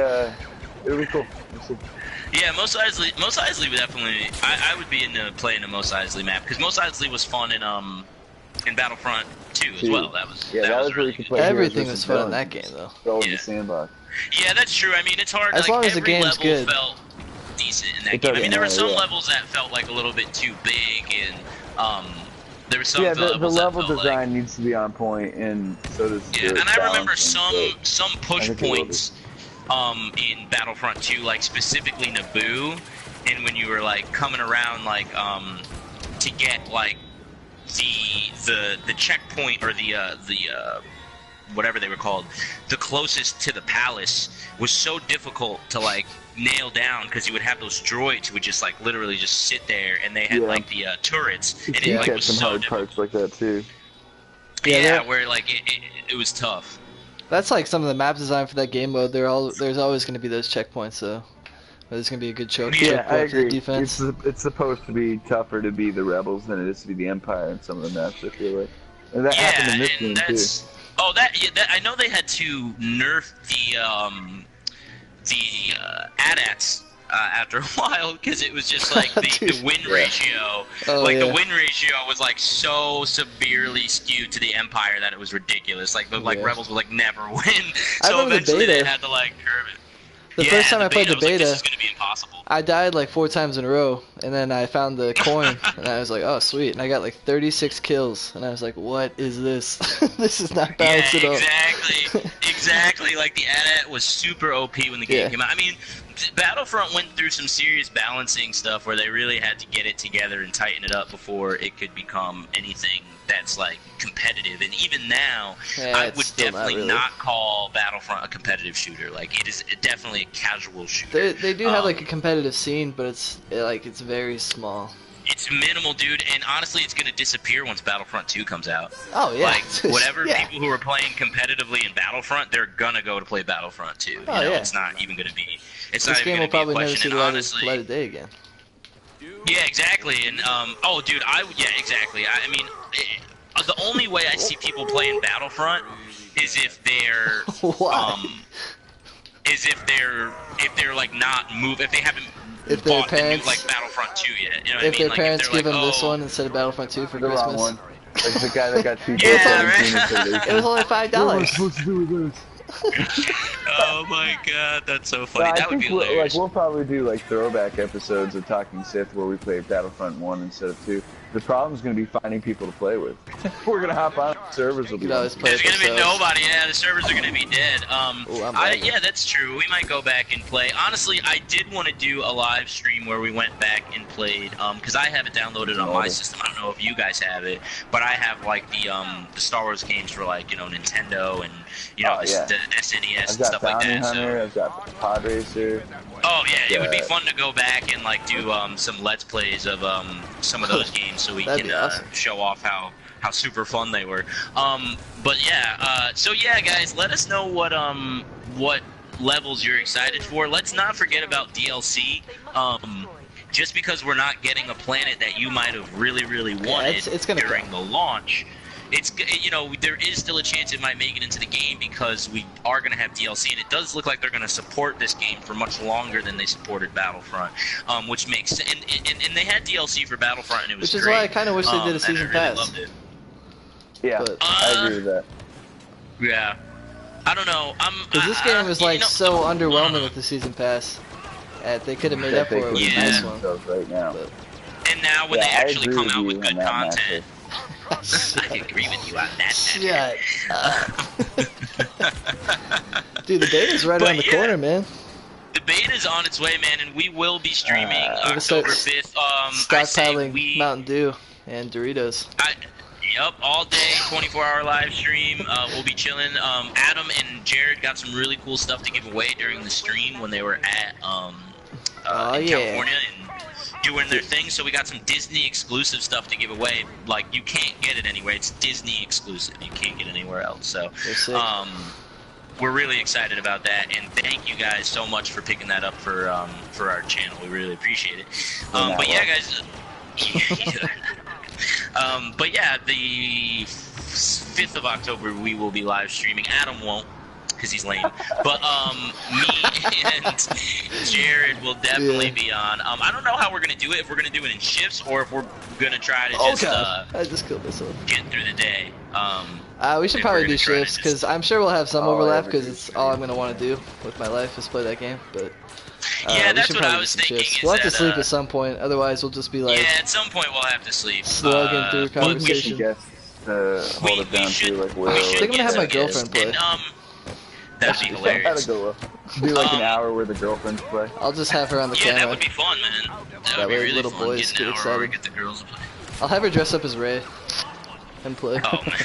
cool. We'll see. Yeah, Mos Eisley would definitely. I would be into playing a Mos Eisley map because Mos Eisley was fun in Battlefront 2 as well. That was Yeah, that was where really you could good. play. Everything heroes was versus fun in villains. that game, though. Go in Yeah. the sandbox. Yeah, that's true. I mean, it's hard. As like, long as the every game's level good. felt decent in that It game. I doesn't mean, there were matter, some yeah. levels that felt like a little bit too big, and there were some Yeah, levels the that level felt design needs to be on point, and so does Yeah, the and I remember balancing, some but push I think it will be. points in Battlefront 2, like specifically Naboo, and when you were like coming around like to get like the checkpoint or the whatever they were called, the closest to the palace was so difficult to like nail down because you would have those droids who would just like literally just sit there, and they had like the turrets, and it like was some so hard parts like that too. Yeah, where like it was tough. That's like some of the map design for that game mode. There's always going to be those checkpoints, so there's going to be a good choke Yeah, I point for the agree. defense. It's supposed to be tougher to be the rebels than it is to be the Empire in some of the maps, I feel like. And that happened in this game too. Oh, that I know they had to nerf the AT-ATs after a while because it was just like the win ratio. The win ratio was like so severely skewed to the Empire that it was ridiculous. Like the rebels would like never win. So eventually they had to like curve it. The first time I played the beta, this is gonna be impossible. I died like 4 times in a row, and then I found the coin, and I was like, oh sweet, and I got like 36 kills, and I was like, what is this? This is not balanced at all. Exactly. Like the AT-AT was super OP when the game came out. I mean, Battlefront went through some serious balancing stuff where they really had to get it together and tighten it up before it could become anything that's like competitive. And even now, I would definitely not call Battlefront a competitive shooter. Like it is definitely a casual shooter. They do have like a competitive scene, but it's very small. It's minimal, dude, and honestly, it's gonna disappear once Battlefront 2 comes out. Oh yeah. Like whatever people who are playing competitively in Battlefront, they're gonna go to play Battlefront 2. It's not even gonna be. It's not even gonna be a question. This game will probably never see the light of day again. Yeah, exactly, and oh, dude, exactly. I mean, the only way I see people playing Battlefront is if they're if they're like not if they haven't. If their parents, like Battlefront 2 yet, you know what if I mean? their parents give them this one instead of Battlefront 2 for Christmas. Wrong one. Like the guy that got 2 It was only $5. What am I supposed to do with this? Oh my god, that's so funny. That would be hilarious. We'll probably do like throwback episodes of Talking Sith where we play Battlefront 1 instead of 2. The problem is going to be finding people to play with. We're going to hop on, servers will be There's going to be nobody, the servers are going to be dead. Yeah, that's true. We might go back and play. Honestly, I did want to do a live stream where we went back and played, because I have it downloaded on my system. I don't know if you guys have it, but I have like the Star Wars games for like, Nintendo and, the SNES and stuff like that. I've got Pod Racer. Oh yeah, it would be fun to go back and like do some Let's Plays of some of those games so we can show off how super fun they were. But yeah, so yeah, guys, let us know what levels you're excited for. Let's not forget about DLC. Just because we're not getting a planet that you might have really wanted during the launch. It's there is still a chance it might make it into the game because we are going to have DLC, and it does look like they're going to support this game for much longer than they supported Battlefront, which makes sense. And they had DLC for Battlefront, and it was great. Which is why I kind of wish they did a season pass. Loved it. Yeah, I agree with that. Yeah, I don't know. Because this game was like so underwhelming with the season pass. They could have made up for it with a nice one. Right now. And now when they actually come out with good content. I agree with you on that. Shut up. Dude, the beta's right around the corner, man. The beta's on its way, man, and we will be streaming October 5th. Stockpiling Mountain Dew and Doritos. Yep, all day, 24-hour live stream. We'll be chilling. Adam and Jared got some really cool stuff to give away during the stream when they were at California and doing their thing. So we got some Disney exclusive stuff to give away. Like, you can't get it anywhere. It's Disney exclusive. You can't get it anywhere else. So we're really excited about that, and thank you guys so much for picking that up for our channel. We really appreciate it. But yeah, guys. But yeah, the 5th of October we will be live streaming. Adam won't, because he's lame. But me and Jared will definitely be on. I don't know how we're gonna do it. If we're gonna do it in shifts, or if we're gonna try to just I just killed myself. Get through the day. We should probably do shifts, because I'm sure we'll have some overlap, because it's all I'm gonna want to do with my life is play that game. But yeah, that's what I was thinking. We'll have to sleep at some point, otherwise we'll just be like at some point we'll have to sleep. Slugging through conversation. Hold it down to like where. I think I'm gonna have my girlfriend play. That'd be hilarious. Do like an hour where the girlfriends play. I'll just have her on the camera. Yeah, that would be fun, man. That would be really little fun. boys get excited. Get the girls to play. I'll have her dress up as Ray and play. Oh man,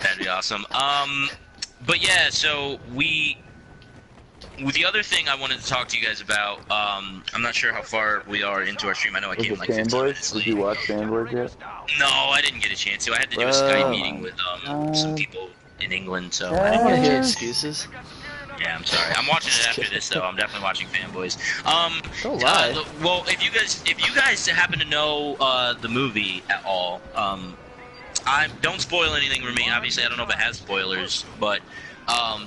that'd be awesome. But yeah, so the other thing I wanted to talk to you guys about, I'm not sure how far we are into our stream. I know I came like 15 minutes late. Did you watch Fanboys yet? No, I didn't get a chance to. I had to do a Skype meeting with some people in England, so I I didn't don't want get to a hear chance. excuses. Yeah, I'm sorry. I'm watching it after this, though. I'm definitely watching Fanboys. Don't lie. Well, if you guys happen to know the movie at all, don't spoil anything for me. Obviously, I don't know if it has spoilers, but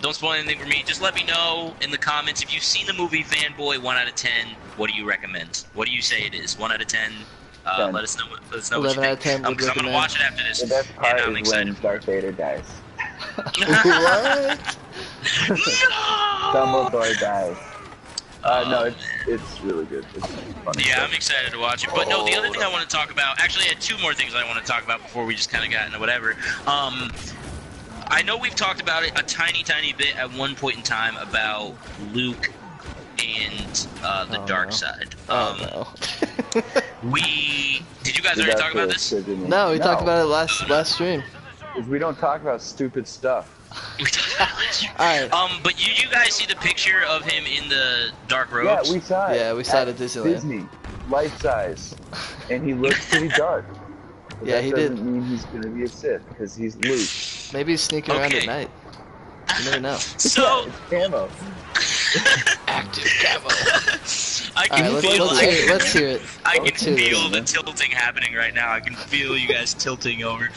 don't spoil anything for me. Just let me know in the comments if you've seen the movie Fanboy. 1 out of 10. What do you recommend? What do you say it is? 1 out of 10. Let us know. Let us know what you 11 out of think. 10 Because I'm gonna watch it after this, The best and part I'm is excited. when Darth Vader dies. What? No! Dumbledore dies. No, it's really good. It's funny Yeah, stuff. I'm excited to watch it. But no, the other thing I want to talk about, actually, I had 2 more things I want to talk about before we just kind of got into whatever. I know we've talked about it a tiny bit at one point in time about Luke and the dark side. No. Did you guys already talk about this? No, we talked about it last stream. Because we don't talk about stupid stuff. We talked about it last year. Alright. But you guys see the picture of him in the dark Yeah, robes? we saw it. Yeah, we saw it at Disneyland. Disney, life size, and he looks pretty dark. But Yeah, that he doesn't did. mean he's gonna be a Sith because he's Luke. Maybe he's sneaking around Okay. at night. You never know. So Yeah, it's camo. Active camo. I can Alright, feel let's hear it. I can Let's hear this, feel the man. tilting happening right now. I can feel you guys tilting over.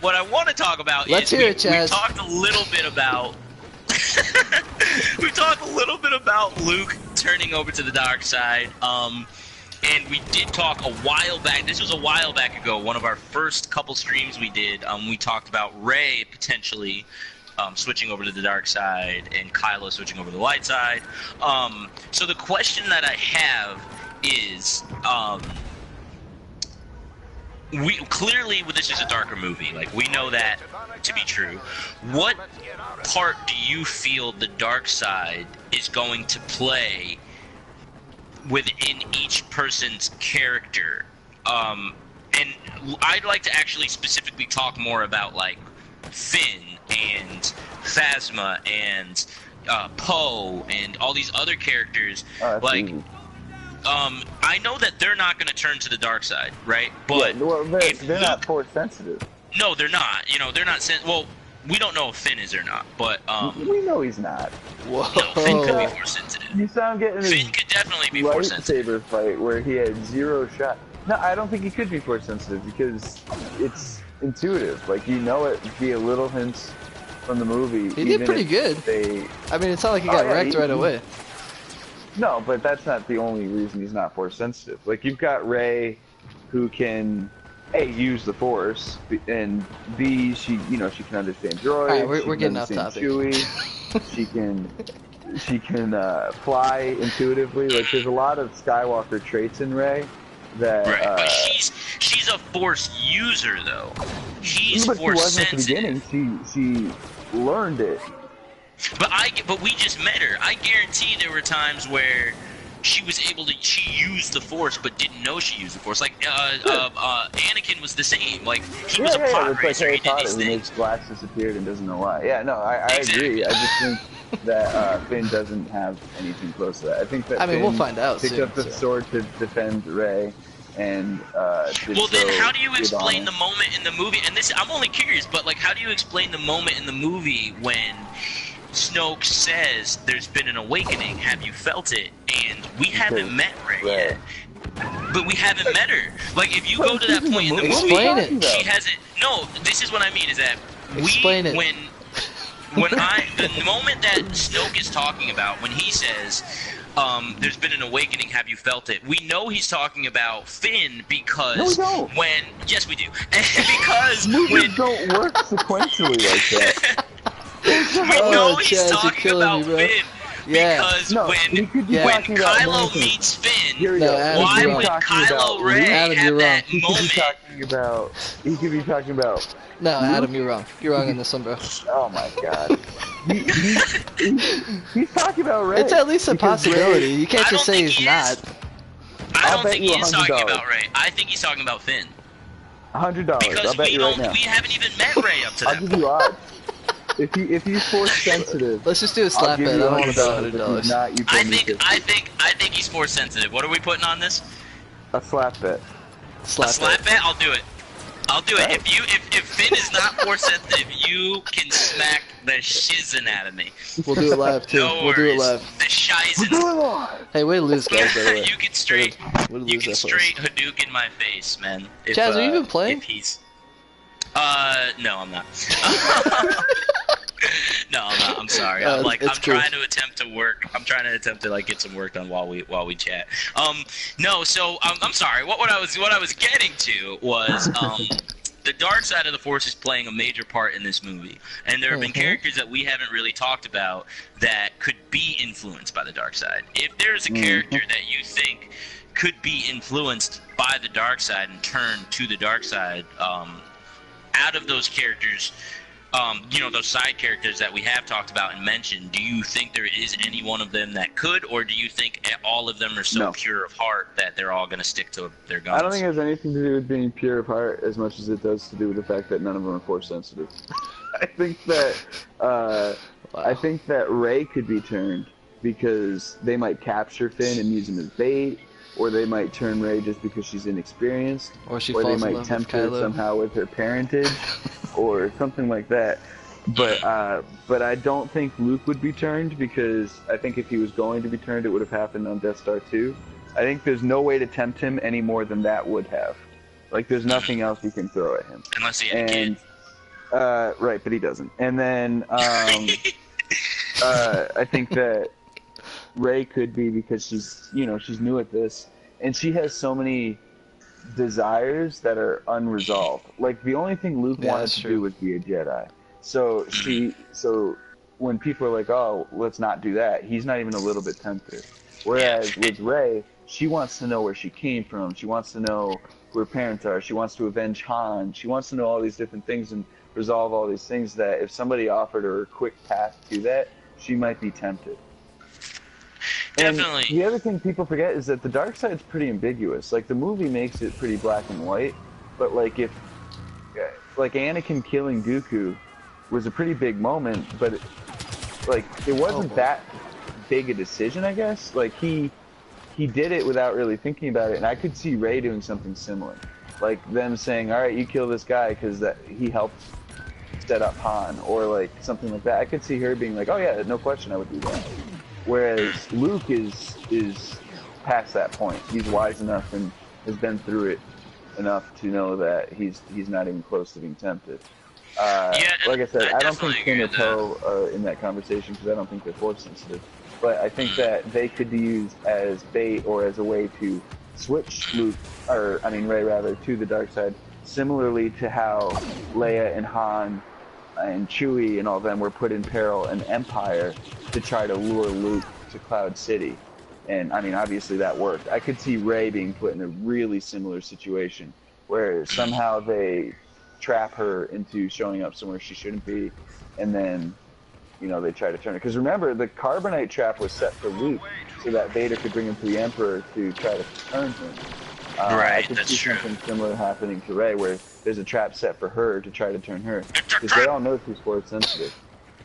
What I want to talk about Let's is hear it, we Chaz. talked a little bit about we talked a little bit about Luke turning over to the dark side. And we did talk a while back. This was a while back ago. One of our first couple streams we did. We talked about Rey potentially switching over to the dark side and Kylo switching over to the light side. So the question that I have is, this is a darker movie. Like, we know that to be true. What part do you feel the dark side is going to play within each person's character? And I'd like to actually specifically talk more about, like, Finn and Phasma and Poe and all these other characters. Oh, that's like, easy. I know that they're not going to turn to the dark side, right? But Yeah, well, if they're not Luke- force sensitive. No, they're not. You know, they're not. Well, we don't know if Finn is or not, but We know he's not. no, Finn could be Whoa. force sensitive. You saw him getting Finn his could definitely be force sensitive. lightsaber fight where he had 0 shot. No, I don't think he could be force sensitive because it's intuitive. Like, you know it via little hints from the movie. He did even pretty if good. I mean, it's not like he got yeah, wrecked right away. No, but that's not the only reason he's not force sensitive. Like, you've got Rey, who can A, use the Force, and B, she can understand droids. Alright, we're she can getting off understand topic. Chewie. she can fly intuitively. Like, there's a lot of Skywalker traits in Rey that. Right, but she's a force user though. She's but she force wasn't at the sensitive. beginning. She learned it. But we just met her. I guarantee there were times where she used the Force, but didn't know she used the Force. Like Anakin was the same. Like, he was a pod it's like racer. Harry He did Potter these who things. makes glass disappeared and doesn't know why. Yeah, no, I agree. Exactly. I just think that Finn doesn't have anything close to that. I think that I mean, Finn we'll find out picked soon, up the so. sword to defend Rey, and did Well, then so how do you with explain honor. the moment in the movie? And this, I'm only curious, but like, how do you explain the moment in the movie when Snoke says there's been an awakening? Have you felt it? And we haven't met Rey yet. But we haven't met her. Like, if you go to that point in the movie, Explain it. she hasn't. No, this is what I mean. Is that Explain it. when the moment that Snoke is talking about when he says, "There's been an awakening. Have you felt it?" We know he's talking about Finn because No, we don't. yes, we do. Because Movies don't work sequentially like that. we Oh, know he's Chaz, you're talking killing about me, bro. Finn. Yeah. Because No, he when could be Yeah. talking about Kylo Anakin. meets Finn, Here we No, go. Adam, why you're would wrong. Kylo Ray Adam, have you're that wrong. He could be moment? talking about. He could be talking about. No, Adam, you're wrong. You're wrong on this one, bro. Oh my God. He's talking about Rey. It's at least a because possibility. Rey- You can't I just don't say think he's he not. is. I I'll don't bet think you he is talking $100. about Ray. I think he's talking about Finn. $100. I'll Because bet you right now. we haven't even met Ray up to I'll that give point. you odds. If he's force sensitive, Let's just do a I'll slap give bet. I you don't want to bet $100. If he's $100. not, you pay me 50. I think he's force sensitive. What are we putting on this? A slap bet. A slap bet? I'll do it. I'll do it. Right. If Finn is not force sensitive, you can smack the shizzin out of me. We'll do it live too. No We'll do it worries. live. The shizen. We're doing live. Hey, way to lose, guys. By the way. You can straight Way to lose that for us. Hadouken my face, man. If, Chaz, are you even playing? If he's no, I'm not. No, I'm not. I'm sorry. I'm it's cool. trying to attempt to work. I'm trying to attempt to like get some work done while we chat. No. So I'm sorry. What I was getting to was the dark side of the Force is playing a major part in this movie, and there have been characters that we haven't really talked about that could be influenced by the dark side. If there's a character that you think could be influenced by the dark side and turn to the dark side, out of those characters. Those side characters that we have talked about and mentioned, do you think there is any one of them that could, or do you think all of them are so pure of heart that they're all going to stick to their guns? I don't think it has anything to do with being pure of heart as much as it does to do with the fact that none of them are force sensitive. I think that Rey could be turned because they might capture Finn and use him as bait, or they might turn Rey just because she's inexperienced, or they might tempt her somehow with her parentage, or something like that. But I don't think Luke would be turned, because I think if he was going to be turned, it would have happened on Death Star 2. I think there's no way to tempt him any more than that would have. Like, there's nothing else you can throw at him. Unless he had a kid. Right, but he doesn't. And then I think that Rey could be, because she's new at this, and she has so many desires that are unresolved. Like, the only thing Luke wanted to do was be a Jedi. So when people are like, oh, let's not do that, he's not even a little bit tempted. Whereas with Rey, she wants to know where she came from. She wants to know who her parents are. She wants to avenge Han. She wants to know all these different things and resolve all these things that if somebody offered her a quick path to that, she might be tempted. Definitely. And the other thing people forget is that the dark side's pretty ambiguous. Like, the movie makes it pretty black and white, but like Anakin killing Dooku was a pretty big moment, but it wasn't that big a decision, I guess. Like, he did it without really thinking about it, and I could see Rey doing something similar. Like, them saying, all right, you kill this guy because he helped set up Han, or like something like that. I could see her being like, oh yeah, no question, I would do that. Whereas Luke is past that point. He's wise enough and has been through it enough to know that he's not even close to being tempted. Like I said, I don't think Finn or Poe are in that conversation, because I don't think they're force sensitive. But I think that they could be used as bait, or as a way to switch Rey rather, to the dark side, similarly to how Leia and Han and Chewie and all them were put in peril in Empire to try to lure Luke to Cloud City. And I mean, obviously that worked. I could see Rey being put in a really similar situation, where somehow they trap her into showing up somewhere she shouldn't be, and then they try to turn her. Because remember, the carbonite trap was set for Luke, so that Vader could bring him to the Emperor to try to turn him. Right, I could see something similar happening to Rey, where there's a trap set for her to try to turn her, because they all know she's force sensitive.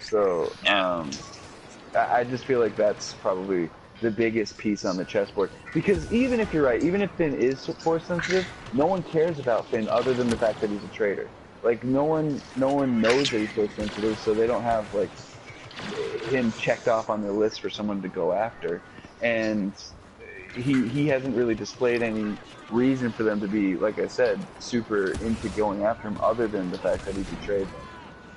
So I just feel like that's probably the biggest piece on the chessboard. Because even if you're right, even if Finn is force sensitive, no one cares about Finn other than the fact that he's a traitor. Like, no one knows that he's force sensitive, so they don't have like him checked off on their list for someone to go after. And he hasn't really displayed any reason for them to be, like I said, super into going after him, other than the fact that he betrayed them.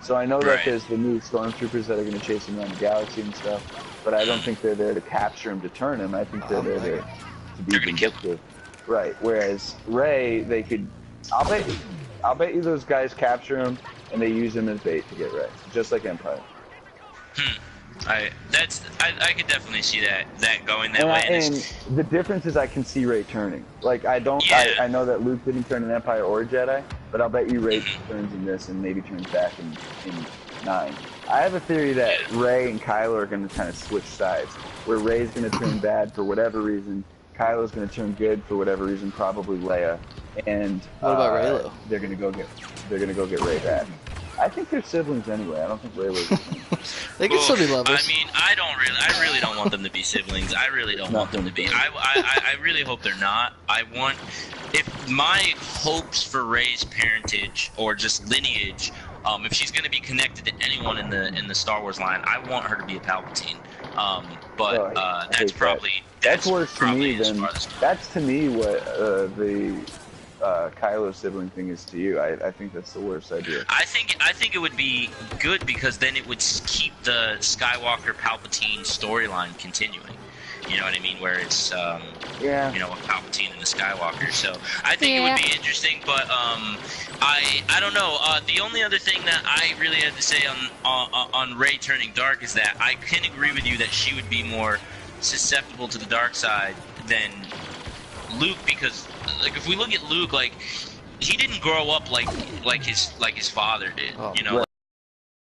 So I know that there's the new stormtroopers that are going to chase him around the galaxy and stuff, but I don't think they're there to capture him, to turn him. I think they're there to be vindictive. Right. Whereas Rey, they could, I'll bet you those guys capture him and they use him as bait to get Rey, just like Empire. I could definitely see that going that way. And the difference is I can see Rey turning. Like, I know that Luke didn't turn in Empire or Jedi, but I'll bet you Rey turns in this and maybe turns back in 9. I have a theory that Rey and Kylo are going to kind of switch sides, where Rey's going to turn bad for whatever reason, Kylo's going to turn good for whatever reason, probably Leia, and What about Raylo? they're gonna go get Ray back. I think they're siblings anyway. I don't think Raylo's. They can still be lovers. I mean, I really don't want them to be siblings. I really don't want them to be. I really hope they're not. If my hopes for Rey's parentage or just lineage, if she's going to be connected to anyone in the Star Wars line, I want her to be a Palpatine. That's worse to me than that's to me what the Kylo sibling thing is to you. I think that's the worst idea. I think it would be good because then it would keep the Skywalker Palpatine storyline continuing. You know what I mean? Where it's a Palpatine and a Skywalker. So I think it would be interesting, but I don't know. The only other thing that I really had to say on Rey turning dark is that I can agree with you that she would be more susceptible to the dark side than Luke, because like if we look at Luke, like he didn't grow up like his father did. Like,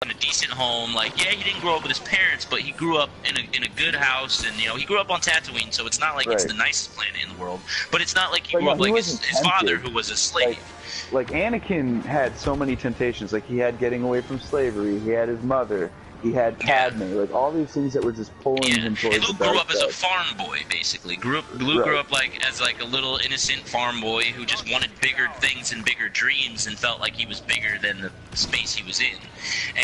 in a decent home, like he didn't grow up with his parents, but he grew up in a good house, and he grew up on Tatooine, so it's not like it's the nicest planet in the world, but it's not like he grew up like his father, who was a slave. Like Anakin had so many temptations. Like he had getting away from slavery, he had his mother, he had Padme, like all these things that were just pulling him towards Luke the dark grew up side. as a farm boy, basically. Luke grew up as a little innocent farm boy who just wanted bigger things and bigger dreams and felt like he was bigger than the space he was in.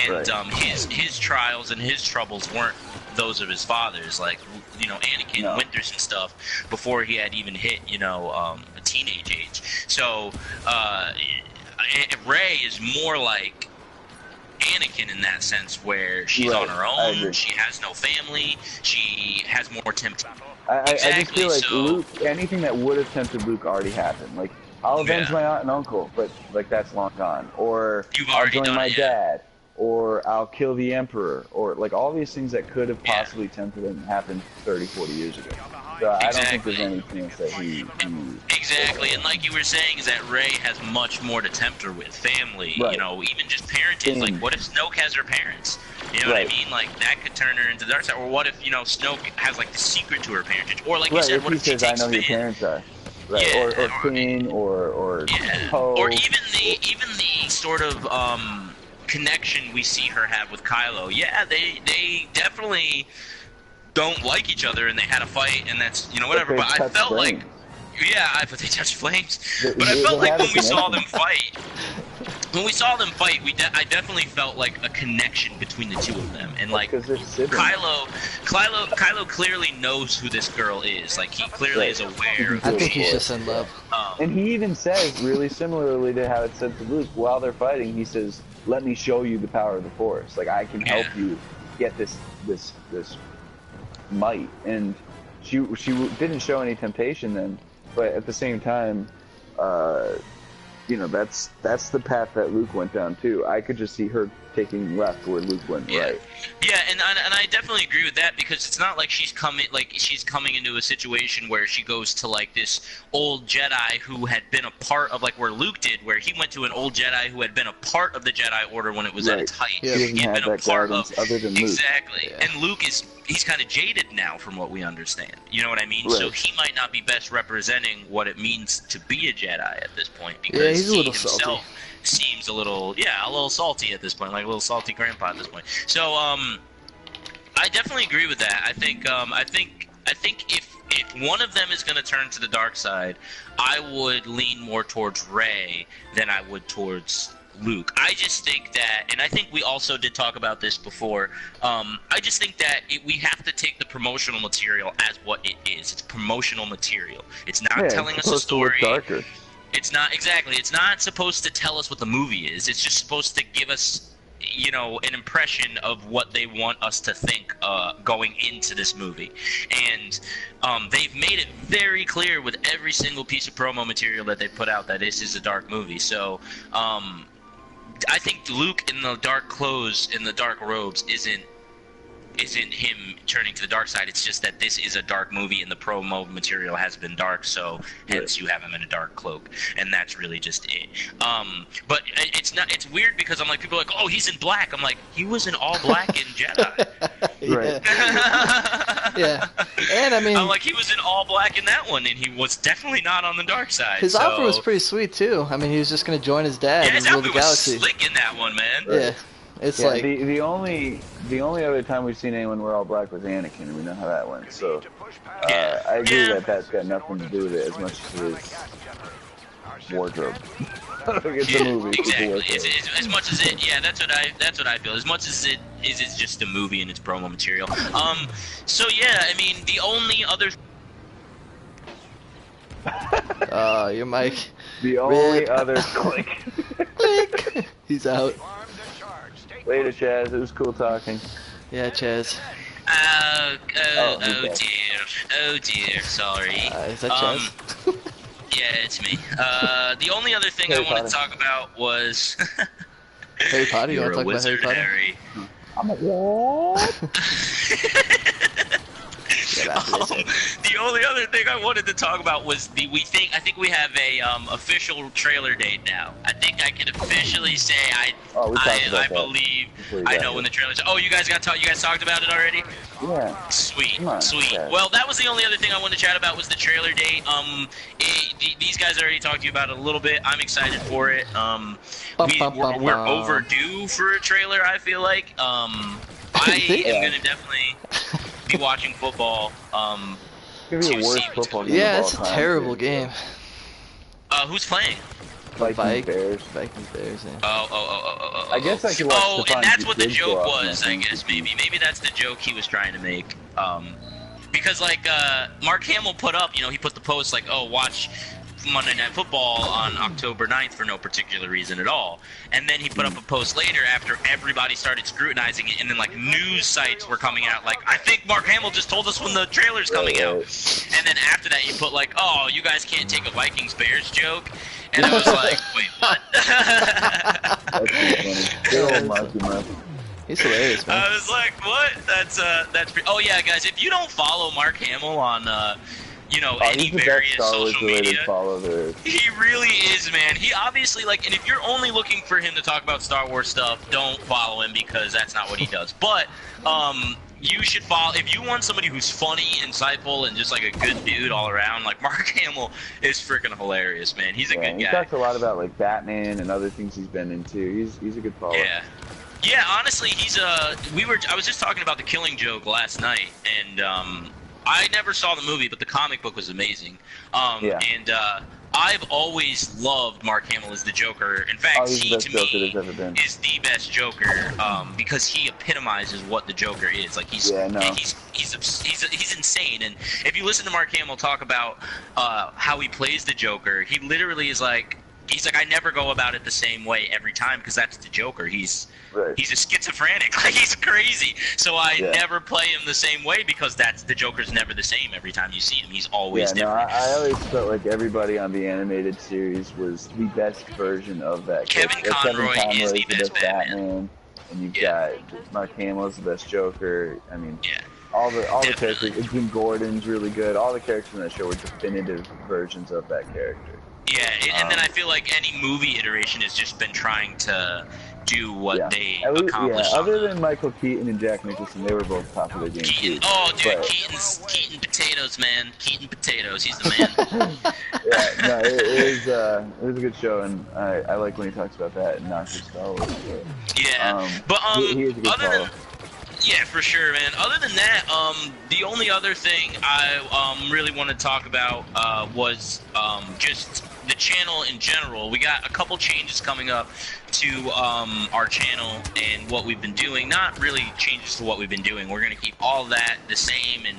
And his trials and his troubles weren't those of his father's. Like Anakin went through some stuff before he had even hit a teenage age. So Rey is more like Anakin in that sense, where she's on her own, she has no family, she has more temptation. I just feel like Luke, anything that would have tempted Luke already happened. Like, I'll avenge my aunt and uncle, but like that's long gone. Or I'll join my dad, or I'll kill the Emperor, or like all these things that could have possibly tempted him happened 30, 40 years ago. So I don't think there's any chance that he Exactly, and like you were saying, is that Rey has much more to tempt her with. Family, even just parenting. Like, what if Snoke has her parents? You know what I mean? Like, that could turn her into the dark side. Or what if, Snoke has, like, the secret to her parentage? Or, like you said, what if she takes I know who your parents are. Right, or Queen, or Poe. Or even the sort of, connection we see her have with Kylo. Yeah, they definitely don't like each other, and they had a fight, and that's whatever. But I felt like, but they touched flames. But I felt like when we saw them fight, I definitely felt like a connection between the two of them, and like Kylo clearly knows who this girl is. Like he clearly is aware. I think he's just in love. And he even says, really similarly to how it said to Luke, while they're fighting, he says, "Let me show you the power of the Force. Like I can help you get this might." And she didn't show any temptation then, but at the same time, that's the path that Luke went down too. I could just see her taking left where Luke went right. Yeah, and I definitely agree with that, because it's not like she's coming into a situation where she goes to like this old Jedi who had been a part of, like where Luke did, where he went to an old Jedi who had been a part of the Jedi Order when it was at its height. Yeah, he had been a part of other than Luke. Exactly. Yeah. And Luke he's kind of jaded now from what we understand. You know what I mean? Right. So he might not be best representing what it means to be a Jedi at this point, because he's a little salty. Seems a little salty at this point, like a little salty grandpa at this point. So I definitely agree with that. I think if one of them is going to turn to the dark side, I would lean more towards Rey than I would towards Luke. I just think that, and I think we also did talk about this before, I just think that we have to take the promotional material as what it is. It's promotional material. It's not telling us a story. It's not, exactly. It's not supposed to tell us what the movie is. It's just supposed to give us, an impression of what they want us to think going into this movie. And they've made it very clear with every single piece of promo material that they put out that this is a dark movie. So I think Luke in the dark clothes, in the dark robes, isn't him turning to the dark side. It's just that this is a dark movie and the promo material has been dark, so hence you have him in a dark cloak, and that's really just it. But it's weird because I'm like, people are like, oh, he's in black. I'm like, he was in all black in Jedi. Right. Yeah, and I mean, I'm like, he was in all black in that one, and he was definitely not on the dark side. his offer was pretty sweet too. I mean, he was just gonna join his dad Yeah, his and rule the outfit was galaxy. slick in that one, man. Yeah, it's Yeah, like the only other time we've seen anyone wear all black was Anakin, and we know how that went. So Yeah. I agree Yeah. that that's got nothing to do with it as much as it is wardrobe. It's a movie. It's a Exactly. wardrobe. As much as it, yeah, that's what I feel. As much as it's just a movie and it's promo material. So yeah, I mean, the only other. your mic. The only Rip. other click. Click. He's out. Later, Chaz. It was cool talking. Yeah, Chaz. Oh dear. Sorry. Is that Chaz? Yeah, it's me. The only other thing Harry I wanted Potter. to talk about was Harry Potter. You You're want to a talk about Harry wizard, Potter? Harry. I'm like, what? Get after this, Harry. The only other thing I wanted to talk about was I think we have a official trailer date now. I think I can officially say I believe I know when the trailer's. Oh, you guys talked about it already? Yeah. Sweet, Come on, sweet. Chaz. Well, that was the only other thing I wanted to chat about was the trailer date. These guys already talked to you about it a little bit. I'm excited for it. We're overdue for a trailer. I feel like. I am gonna definitely be watching football. It's gonna be the worst football game Yeah, of all it's a time, terrible dude. game. Who's playing? Vikings, Bears. Vikings, Bears. Yeah. Oh. I guess I could watch Oh, Stephon and that's what the Diggs go joke off was, on I that. guess, maybe that's the joke he was trying to make. Because, like, Mark Hamill put up, he put the post, like, oh, watch Monday Night Football on October 9th for no particular reason at all. And then he put up a post later after everybody started scrutinizing it, and then, like, news sites were coming out, like, I think Mark Hamill just told us when the trailer's coming out. And then after that, you put, like, oh, you guys can't take a Vikings-Bears joke. And I was like, wait, what? That's pretty funny. Good old Marky Mark. He's hilarious, man. I was like, what? That's pretty. Oh yeah, guys, if you don't follow Mark Hamill on, any He's the best various Star Wars social related media, follower there is. he really is, man. He obviously and if you're only looking for him to talk about Star Wars stuff, don't follow him because that's not what he does. But you should follow if you want somebody who's funny, insightful, and just like a good dude all around. Like Mark Hamill is freaking hilarious, man. He's a good He guy. talks a lot about like Batman and other things he's been into. He's a good follower. Yeah, honestly, I was just talking about The Killing Joke last night, and I never saw the movie, but the comic book was amazing. And I've always loved Mark Hamill as the Joker. In fact, he's the he best to Joker me there's ever been. is the best Joker because he epitomizes what the Joker is. Like he's insane. And if you listen to Mark Hamill talk about how he plays the Joker, he literally is like. He's like, I never go about it the same way every time because that's the Joker. He's a schizophrenic, like he's crazy. So I never play him the same way because the Joker's never the same every time you see him. He's always different. I always felt like everybody on the animated series was the best version of that. Kevin Conroy is the best Batman. And you've got Mark Hamill's the best Joker. I mean, all the characters. Jim Gordon's really good. All the characters in that show were definitive versions of that character. Yeah, and then I feel like any movie iteration has just been trying to do what they accomplished. Other than Michael Keaton and Jack Nicholson, they were both top of their game. Keaton, Keaton potatoes, man. Keaton potatoes, he's the man. It was a good show, and I like when he talks about that and not just Star Wars. But he is a good follow. Yeah, for sure, man. Other than that, the only other thing I really want to talk about was just the channel in general. We got a couple changes coming up to our channel and what we've been doing. Not really changes to what we've been doing. We're going to keep all that the same and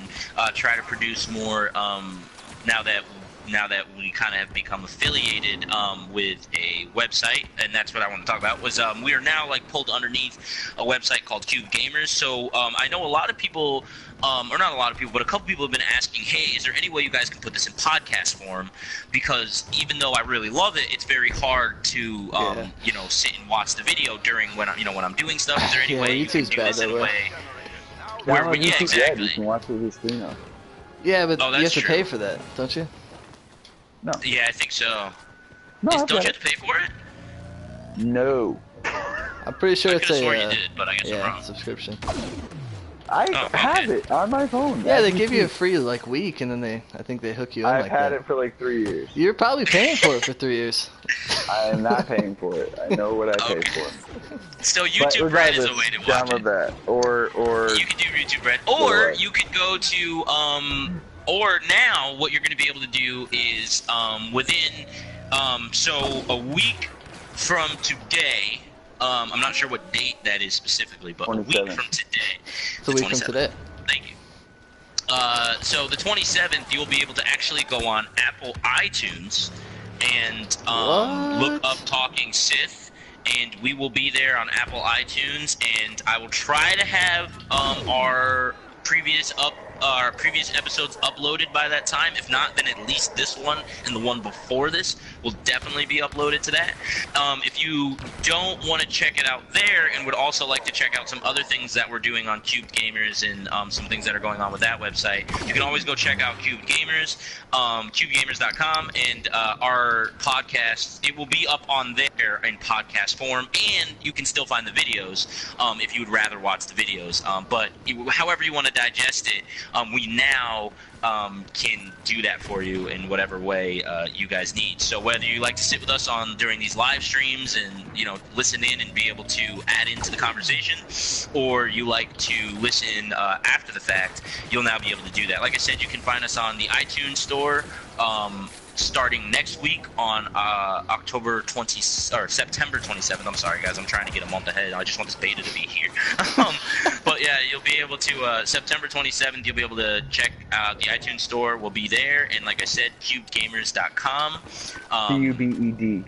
try to produce more now that we kind of have become affiliated with a website, and that's what I want to talk about, was we are now like pulled underneath a website called Cube Gamers. So I know a lot of people, or not a lot of people, but a couple people have been asking, hey, is there any way you guys can put this in podcast form? Because even though I really love it, it's very hard to sit and watch the video during when I'm doing stuff. Is there any way you can do this in a way? Exactly. You can watch it with your screen off. Yeah, but you have to true. pay for that, don't you? No. Yeah, I think so. No, Don't you have to pay for it? No. I'm pretty sure I it's could've a sworn you did, but I guess I'm wrong. subscription. I Oh, have okay. it on my phone. Yeah, as they we give you a speak. free like week, and then I think they hook you in I've like had that. it for like 3 years. You're probably paying for it for 3 years. I am not paying for it. I know what I pay Okay. for. So But YouTube Red is regardless, a way to watch download it. that. Or You could do YouTube Red, go to or live. you could go to or now what you're going to be able to do is within so a week from today. I'm not sure what date that is specifically, but a week 27. from today, It's a week from today. Thank you. So the 27th, you'll be able to actually go on Apple iTunes and look What? up Talking Sith, and we will be there on Apple iTunes. And I will try to have our previous episodes uploaded by that time. If not, then at least this one and the one before this will definitely be uploaded to that. If you don't want to check it out there and would also like to check out some other things that we're doing on Cube Gamers and some things that are going on with that website, you can always go check out Cube Gamers, cubegamers.com, and our podcast. It will be up on there in podcast form, and you can still find the videos if you would rather watch the videos. But however you want to digest it, we now can do that for you in whatever way you guys need. So whether you like to sit with us during these live streams and listen in and be able to add into the conversation, or you like to listen after the fact, you'll now be able to do that. Like I said, you can find us on the iTunes store starting next week on September 27th. I'm sorry, guys. I'm trying to get a month ahead. I just want this beta to be here. But yeah, you'll be able to September 27th. You'll be able to check out the iTunes store. We'll be there, and like I said, cubegamers.com. CUBED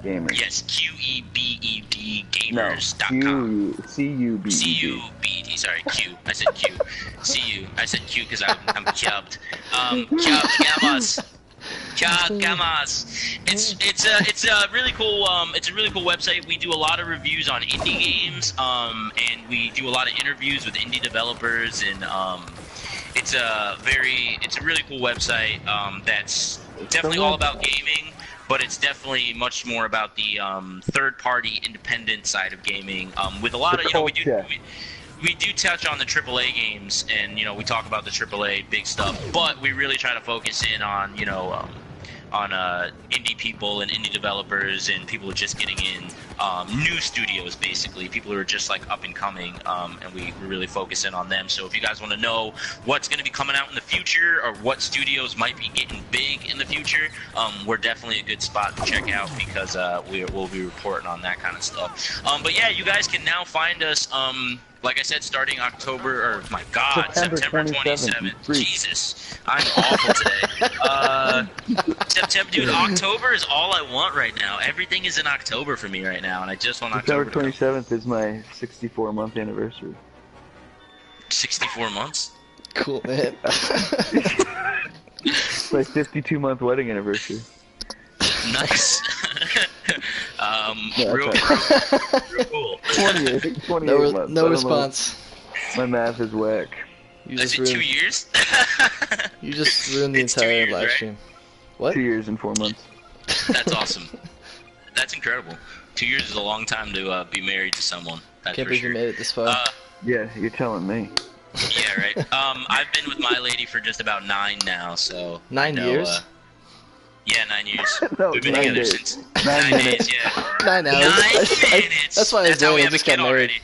gamers. Yes, QEBED No, gamers.com. CUBED. CUBD, sorry, Q. I said Q. CU. I said Q because I'm cubbed. Gamas. Gamas. It's a really cool website. We do a lot of reviews on indie games, and we do a lot of interviews with indie developers, and it's a really cool website that's definitely all about gaming. But it's definitely much more about the third-party, independent side of gaming. With a lot of, we do touch on the AAA games, and we talk about the AAA big stuff. But we really try to focus in on indie people and indie developers and people who are just getting in, new studios basically, people who are just like up and coming, and we really focus in on them. So if you guys want to know what's going to be coming out in the future or what studios might be getting big in the future, we're definitely a good spot to check out because we'll be reporting on that kind of stuff. But yeah, you guys can now find us like I said, starting September 27th. Jesus, I'm awful today. September, dude, October is all I want right now. Everything is in October for me right now, and I just want October. September 27th is my 64-month anniversary. 64 months? Cool, man. My 52-month wedding anniversary. Nice. Yeah, real cool. 28 months. No response. My math is whack. You Is just it 2 ruined, years? you just ruined the It's 2 entire years, live right? stream. What? 2 years and 4 months. That's awesome. That's incredible. 2 years is a long time to be married to someone. That's Can't for believe sure. you made it this far. Yeah, you're telling me. Yeah, right. I've been with my lady for just about 9 now, so 9 years? Yeah, 9 years. No, We've been 9 together days. since 9 days. Yeah. 9 hours. 9 minutes. That's why I was That's how we doing. I have a just got kid married. Already.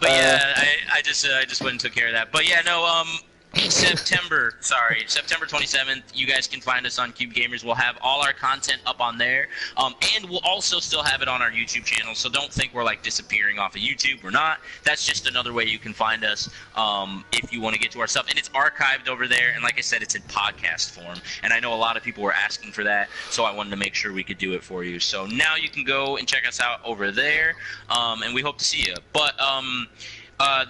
But yeah, I just went and took care of that. But yeah, no. September 27th, you guys can find us on Cube Gamers. We'll have all our content up on there, and we'll also still have it on our YouTube channel, so don't think we're like disappearing off of YouTube. We're not. That's just another way you can find us if you want to get to our stuff, and it's archived over there, and like I said, it's in podcast form, and I know a lot of people were asking for that, so I wanted to make sure we could do it for you. So now you can go and check us out over there, and we hope to see you. But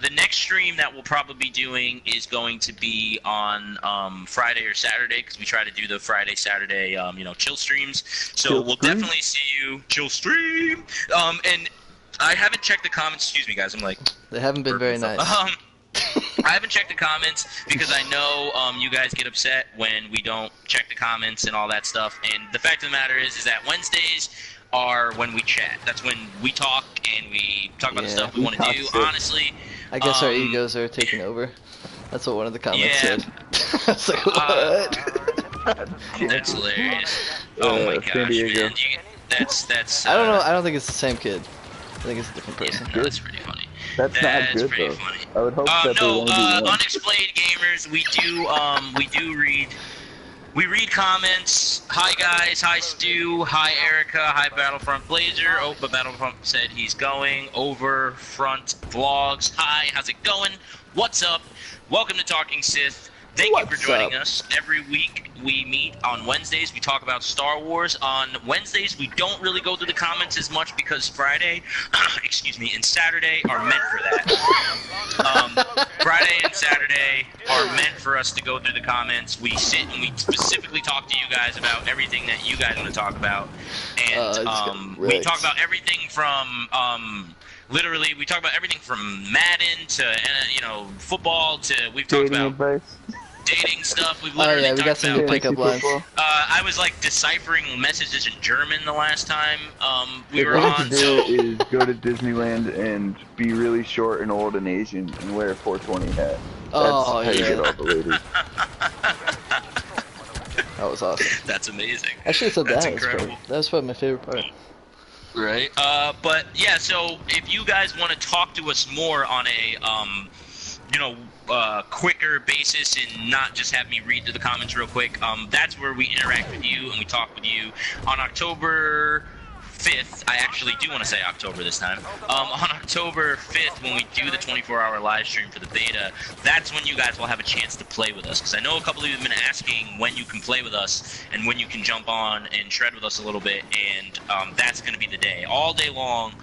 the next stream that we'll probably be doing is going to be on Friday or Saturday, because we try to do the Friday, Saturday, chill streams. So we'll definitely see you. Chill stream. And I haven't checked the comments. Excuse me, guys. I'm like. They haven't been very nice. I haven't checked the comments because I know you guys get upset when we don't check the comments and all that stuff. And the fact of the matter is that Wednesdays, are when we chat. That's when we talk and we talk about the Yeah. stuff we want to do. Honestly, I guess our egos are taking over. That's what one of the comments yeah, said. I was like, what? That's hilarious. Oh my San gosh, Diego. man. That's. I don't know. I don't think it's the same kid. I think it's a different person. Yeah, no, that's pretty funny. That's not good pretty though. funny. I would hope that they No, only do one. unexplained gamers. We do read. We read comments. Hi guys. Hi Stu. Hi Erica. Hi Battlefront Blazer. Oh, but Battlefront said he's going over front vlogs. Hi, how's it going? What's up? Welcome to Talking Sith. Thank you for joining us. Every week we meet on Wednesdays. We talk about Star Wars. On Wednesdays we don't really go through the comments as much because Friday, excuse me, and Saturday are meant for that. Friday and Saturday are meant for us to go through the comments. We sit and we specifically talk to you guys about everything that you guys want to talk about, and we talk about everything from literally, we talk about everything from Madden to football to we've talked Dating about advice. dating stuff. We've literally we got talked some about new pickup lines. I was like deciphering messages in German the last time we were What on. to do is go to Disneyland and be really short and old and Asian and wear a 420 hat. That's how you get all the ladies. That was awesome. That's amazing. I should have said That's that. incredible. That was probably my favorite part. Right. But yeah, so if you guys want to talk to us more on a quicker basis and not just have me read through the comments real quick, that's where we interact with you and we talk with you. On October 5th, I actually do want to say October this time. On October 5th, when we do the 24-hour live stream for the beta, that's when you guys will have a chance to play with us. Because I know a couple of you have been asking when you can play with us and when you can jump on and shred with us a little bit, and that's going to be the day. All day long,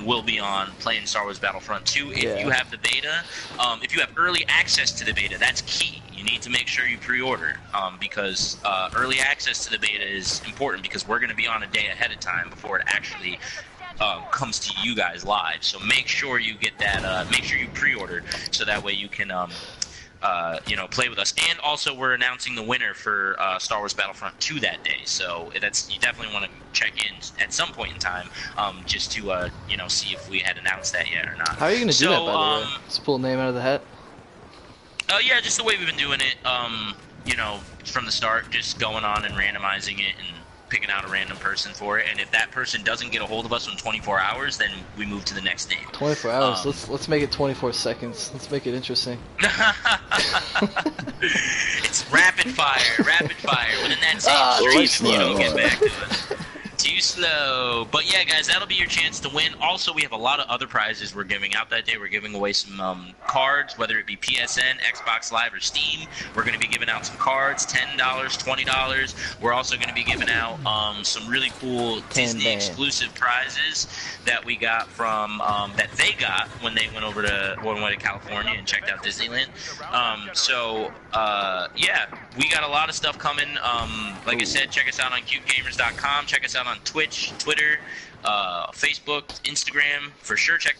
we'll be on playing Star Wars Battlefront 2. If you have the beta, if you have early access to the beta, that's key. You need to make sure you pre-order because early access to the beta is important because we're going to be on a day ahead of time before it actually comes to you guys live. So make sure you get that. Make sure you pre-order so that way you can play with us. And also, we're announcing the winner for Star Wars Battlefront 2 that day. So that's you definitely want to check in at some point in time just to see if we had announced that yet or not. How are you going to do that, by the way? Just pull a name out of the hat? Yeah, just the way we've been doing it, from the start, just going on and randomizing it and picking out a random person for it. And if that person doesn't get a hold of us in 24 hours, then we move to the next name. 24 hours? Let's make it 24 seconds. Let's make it interesting. It's rapid fire, rapid fire. Within that same stream, if you don't get back to us. Too slow. But yeah, guys, that'll be your chance to win. Also, we have a lot of other prizes we're giving out that day. We're giving away some cards, whether it be PSN, Xbox Live, or Steam. We're going to be giving out some cards, $10, $20. We're also going to be giving out some really cool Disney exclusive prizes that we got from that they got when they went over to California and checked out Disneyland. Yeah, we got a lot of stuff coming. Like I said, check us out on cubegamers.com. Check us out on Twitch, Twitter, Facebook, Instagram. For sure, check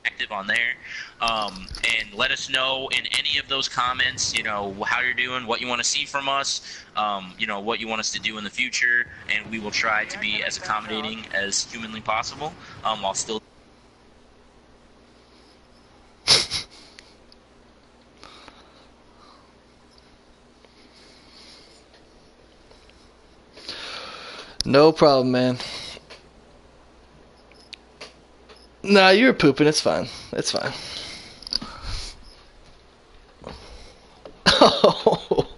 active on there. And let us know in any of those comments, how you're doing, what you want to see from us, what you want us to do in the future, and we will try to be as accommodating as humanly possible, while still. No problem, man. Nah, you were pooping. It's fine. It's fine. Oh.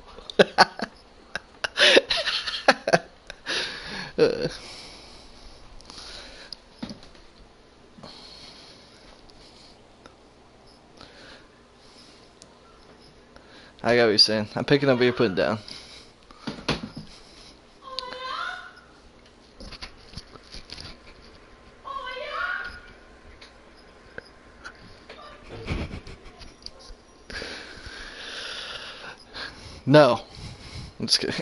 I got what you're saying. I'm picking up what you're putting down. No. I'm just kidding.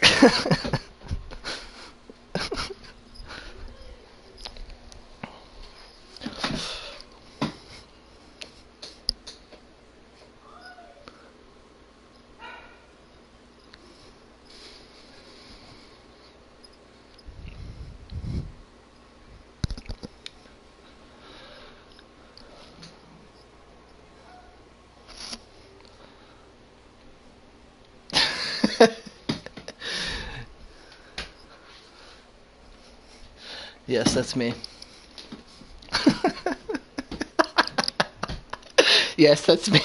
Yes, that's me. Yes, that's me.